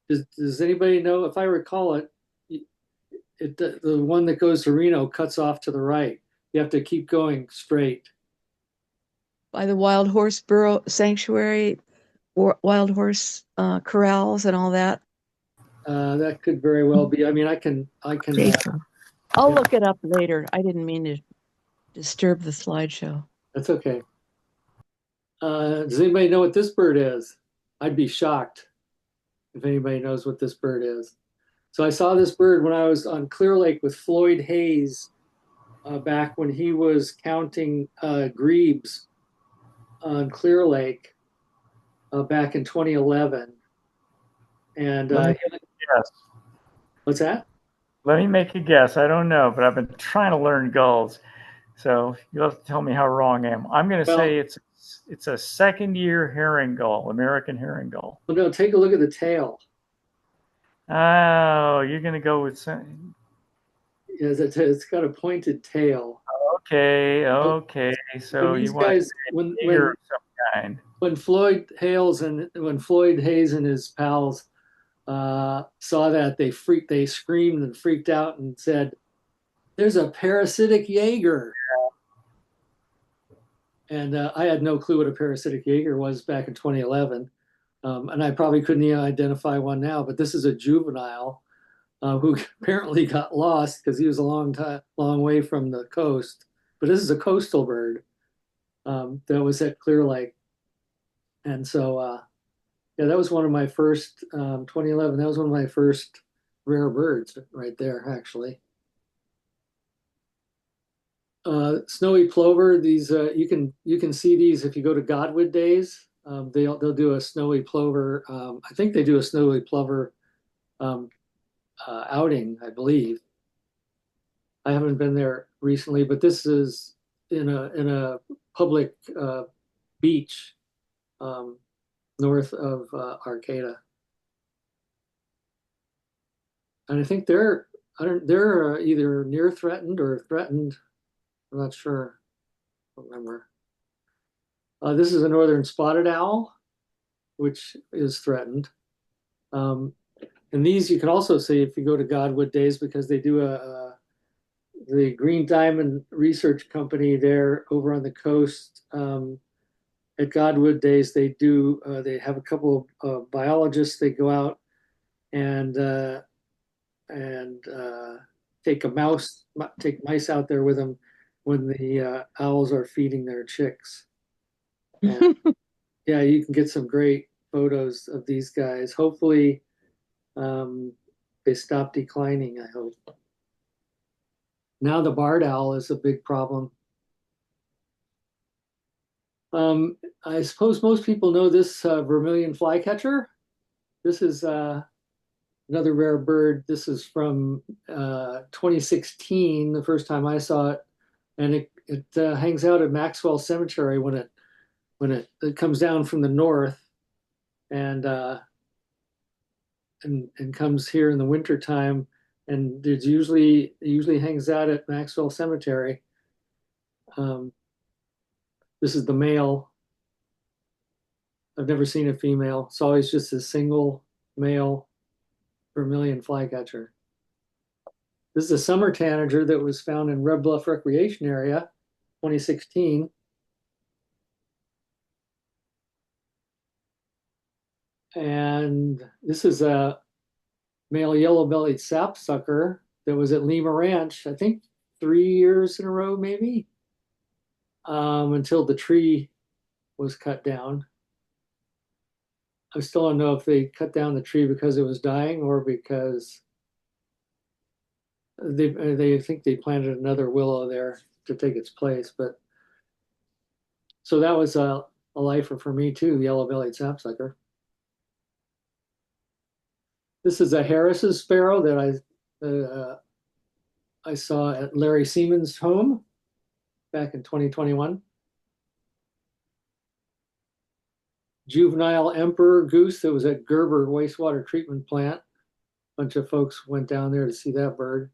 does anybody know? If I recall it, the one that goes to Reno cuts off to the right. You have to keep going straight. By the Wild Horse Burrow Sanctuary, Wild Horse corrals and all that. That could very well be. I mean, I can. I'll look it up later. I didn't mean to disturb the slideshow. That's okay. Does anybody know what this bird is? I'd be shocked if anybody knows what this bird is. So I saw this bird when I was on Clear Lake with Floyd Hayes back when he was counting grebes on Clear Lake back in 2011. And yes. What's that? Let me make a guess. I don't know, but I've been trying to learn gulls. So you'll have to tell me how wrong I am. I'm going to say it's a second-year herring gull, American herring gull. Well, no, take a look at the tail. Oh, you're going to go with some. Yes, it's got a pointed tail. Okay. So these you want guys, some kind. When Floyd Hayes and his pals saw that, they screamed and freaked out and said, "There's a parasitic Jaeger." And I had no clue what a parasitic Jaeger was back in 2011. And I probably couldn't even identify one now, but this is a juvenile who apparently got lost because he was a long way from the coast. But this is a coastal bird that was at Clear Lake. And so, that was one of my first, 2011, that was one of my first rare birds right there, actually. Snowy plover, these you can see these if you go to Godwood Days. They'll do a snowy plover. I think they do a snowy plover outing, I believe. I haven't been there recently, but this is in a public beach north of Arcata, and I think they're either near threatened or threatened. I'm not sure. I don't remember. This is a northern spotted owl, which is threatened. And these you can also see if you go to Godwood Days because they do the Green Diamond Research Company there over on the coast at Godwood Days, they have a couple of biologists. They go out and take mice out there with them when the owls are feeding their chicks. And yeah, you can get some great photos of these guys. Hopefully, they stop declining, I hope. Now the barred owl is a big problem. I suppose most people know this vermilion flycatcher. This is another rare bird. This is from 2016, the first time I saw it, and it hangs out at Maxwell Cemetery when it comes down from the north and comes here in the winter time. And it usually hangs out at Maxwell Cemetery. This is the male. I've never seen a female. It's always just a single male vermilion flycatcher. This is a summer tanager that was found in Red Bluff Recreation Area, 2016. And this is a male yellow-bellied sapsucker that was at Lima Ranch, I think 3 years in a row, maybe, until the tree was cut down. I still don't know if they cut down the tree because it was dying or because they think they planted another willow there to take its place. But so that was a lifer for me too, the yellow-bellied sapsucker. This is a Harris's sparrow that I saw at Larry Siemens' home back in 2021. Juvenile emperor goose that was at Gerber wastewater treatment plant. A bunch of folks went down there to see that bird.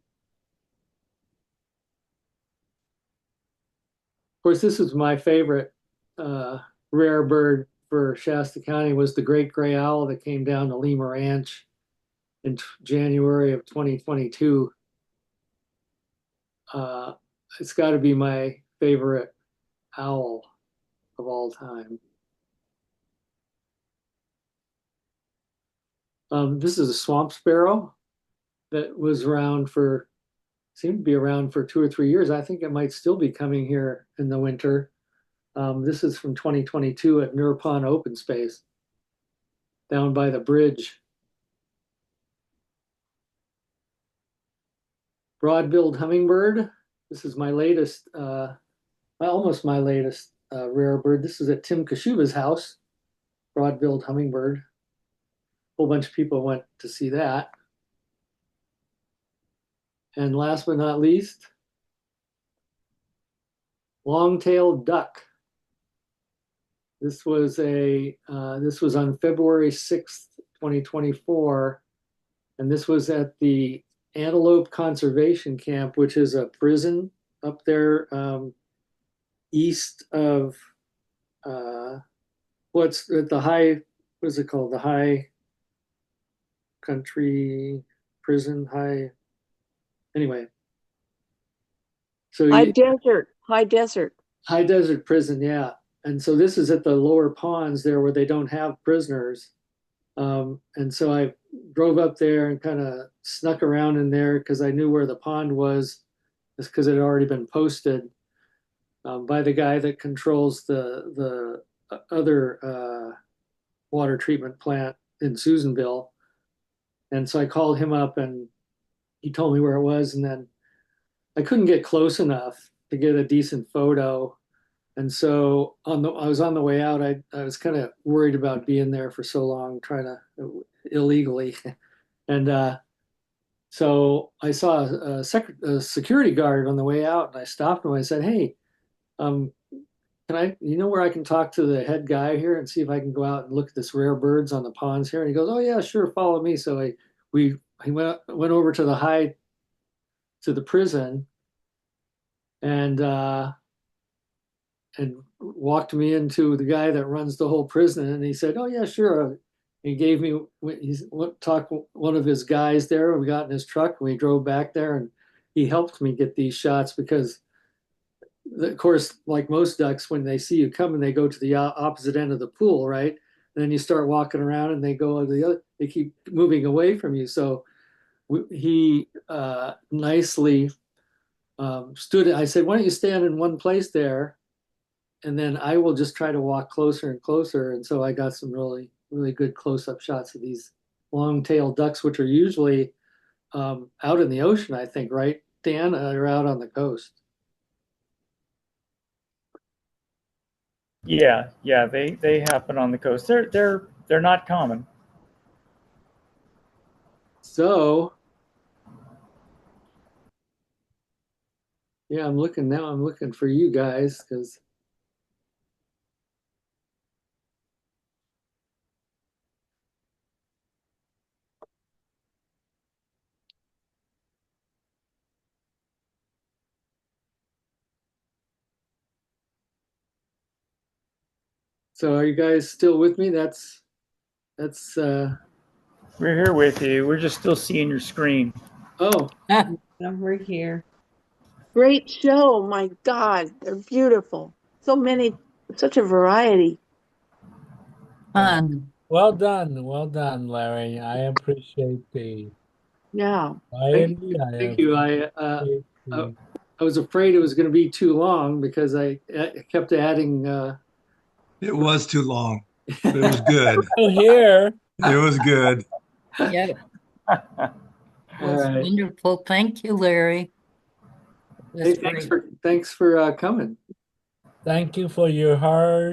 Of course, this is my favorite rare bird for Shasta County was the great gray owl that came down to Lima Ranch in January of 2022. It's got to be my favorite owl of all time. This is a swamp sparrow that was seemed to be around for 2 or 3 years. I think it might still be coming here in the winter. This is from 2022 at Nurpon Open Space down by the bridge. Broad-billed hummingbird. This is my latest, almost my latest rare bird. This is at Tim Kashuba's house, broad-billed hummingbird. A whole bunch of people went to see that. And last but not least, long-tailed duck. This was on February 6th, 2024, and this was at the Antelope Conservation Camp, which is a prison up there east of what's at the high, what is it called? The High Country Prison, anyway. So High desert. High desert prison, yeah. And so this is at the lower ponds there where they don't have prisoners. And so I drove up there and kind of snuck around in there because I knew where the pond was, just because it had already been posted by the guy that controls the other water treatment plant in Susanville. And so I called him up and he told me where it was. And then I couldn't get close enough to get a decent photo. And so I was on the way out. I was kind of worried about being there for so long, trying to illegally. And so I saw a security guard on the way out, and I stopped him. I said, "Hey, you know where I can talk to the head guy here and see if I can go out and look at this rare birds on the ponds here?" And he goes, "Oh yeah, sure, follow me." So he went over to the prison and walked me into the guy that runs the whole prison. And he said, "Oh yeah, sure." He gave me, he talked one of his guys there. We got in his truck and we drove back there and he helped me get these shots because of course, like most ducks, when they see you coming, they go to the opposite end of the pool, right? And then you start walking around, and they go to the other. They keep moving away from you. So he nicely stood. I said, "Why don't you stand in one place there, and then I will just try to walk closer and closer." And so I got some really, really good close-up shots of these long-tailed ducks, which are usually out in the ocean, I think, right, Dan, or out on the coast. Yeah, yeah, they happen on the coast. They're not common. So, yeah, I'm looking now. I'm looking for you guys because so are you guys still with me? That's We're here with you. We're just still seeing your screen. oh, We're here. Great show. My God, they're beautiful. So many, such a variety. Fun. Well done, Larry. I appreciate the Yeah. thank variety. I thank you. appreciate I the. I was afraid it was going to be too long because I kept adding. It was too long, but it was good. Oh, here. It was good. Yep. All Was right. wonderful. Thank you, Larry. It was Hey, great. thanks for coming. Thank you for your hard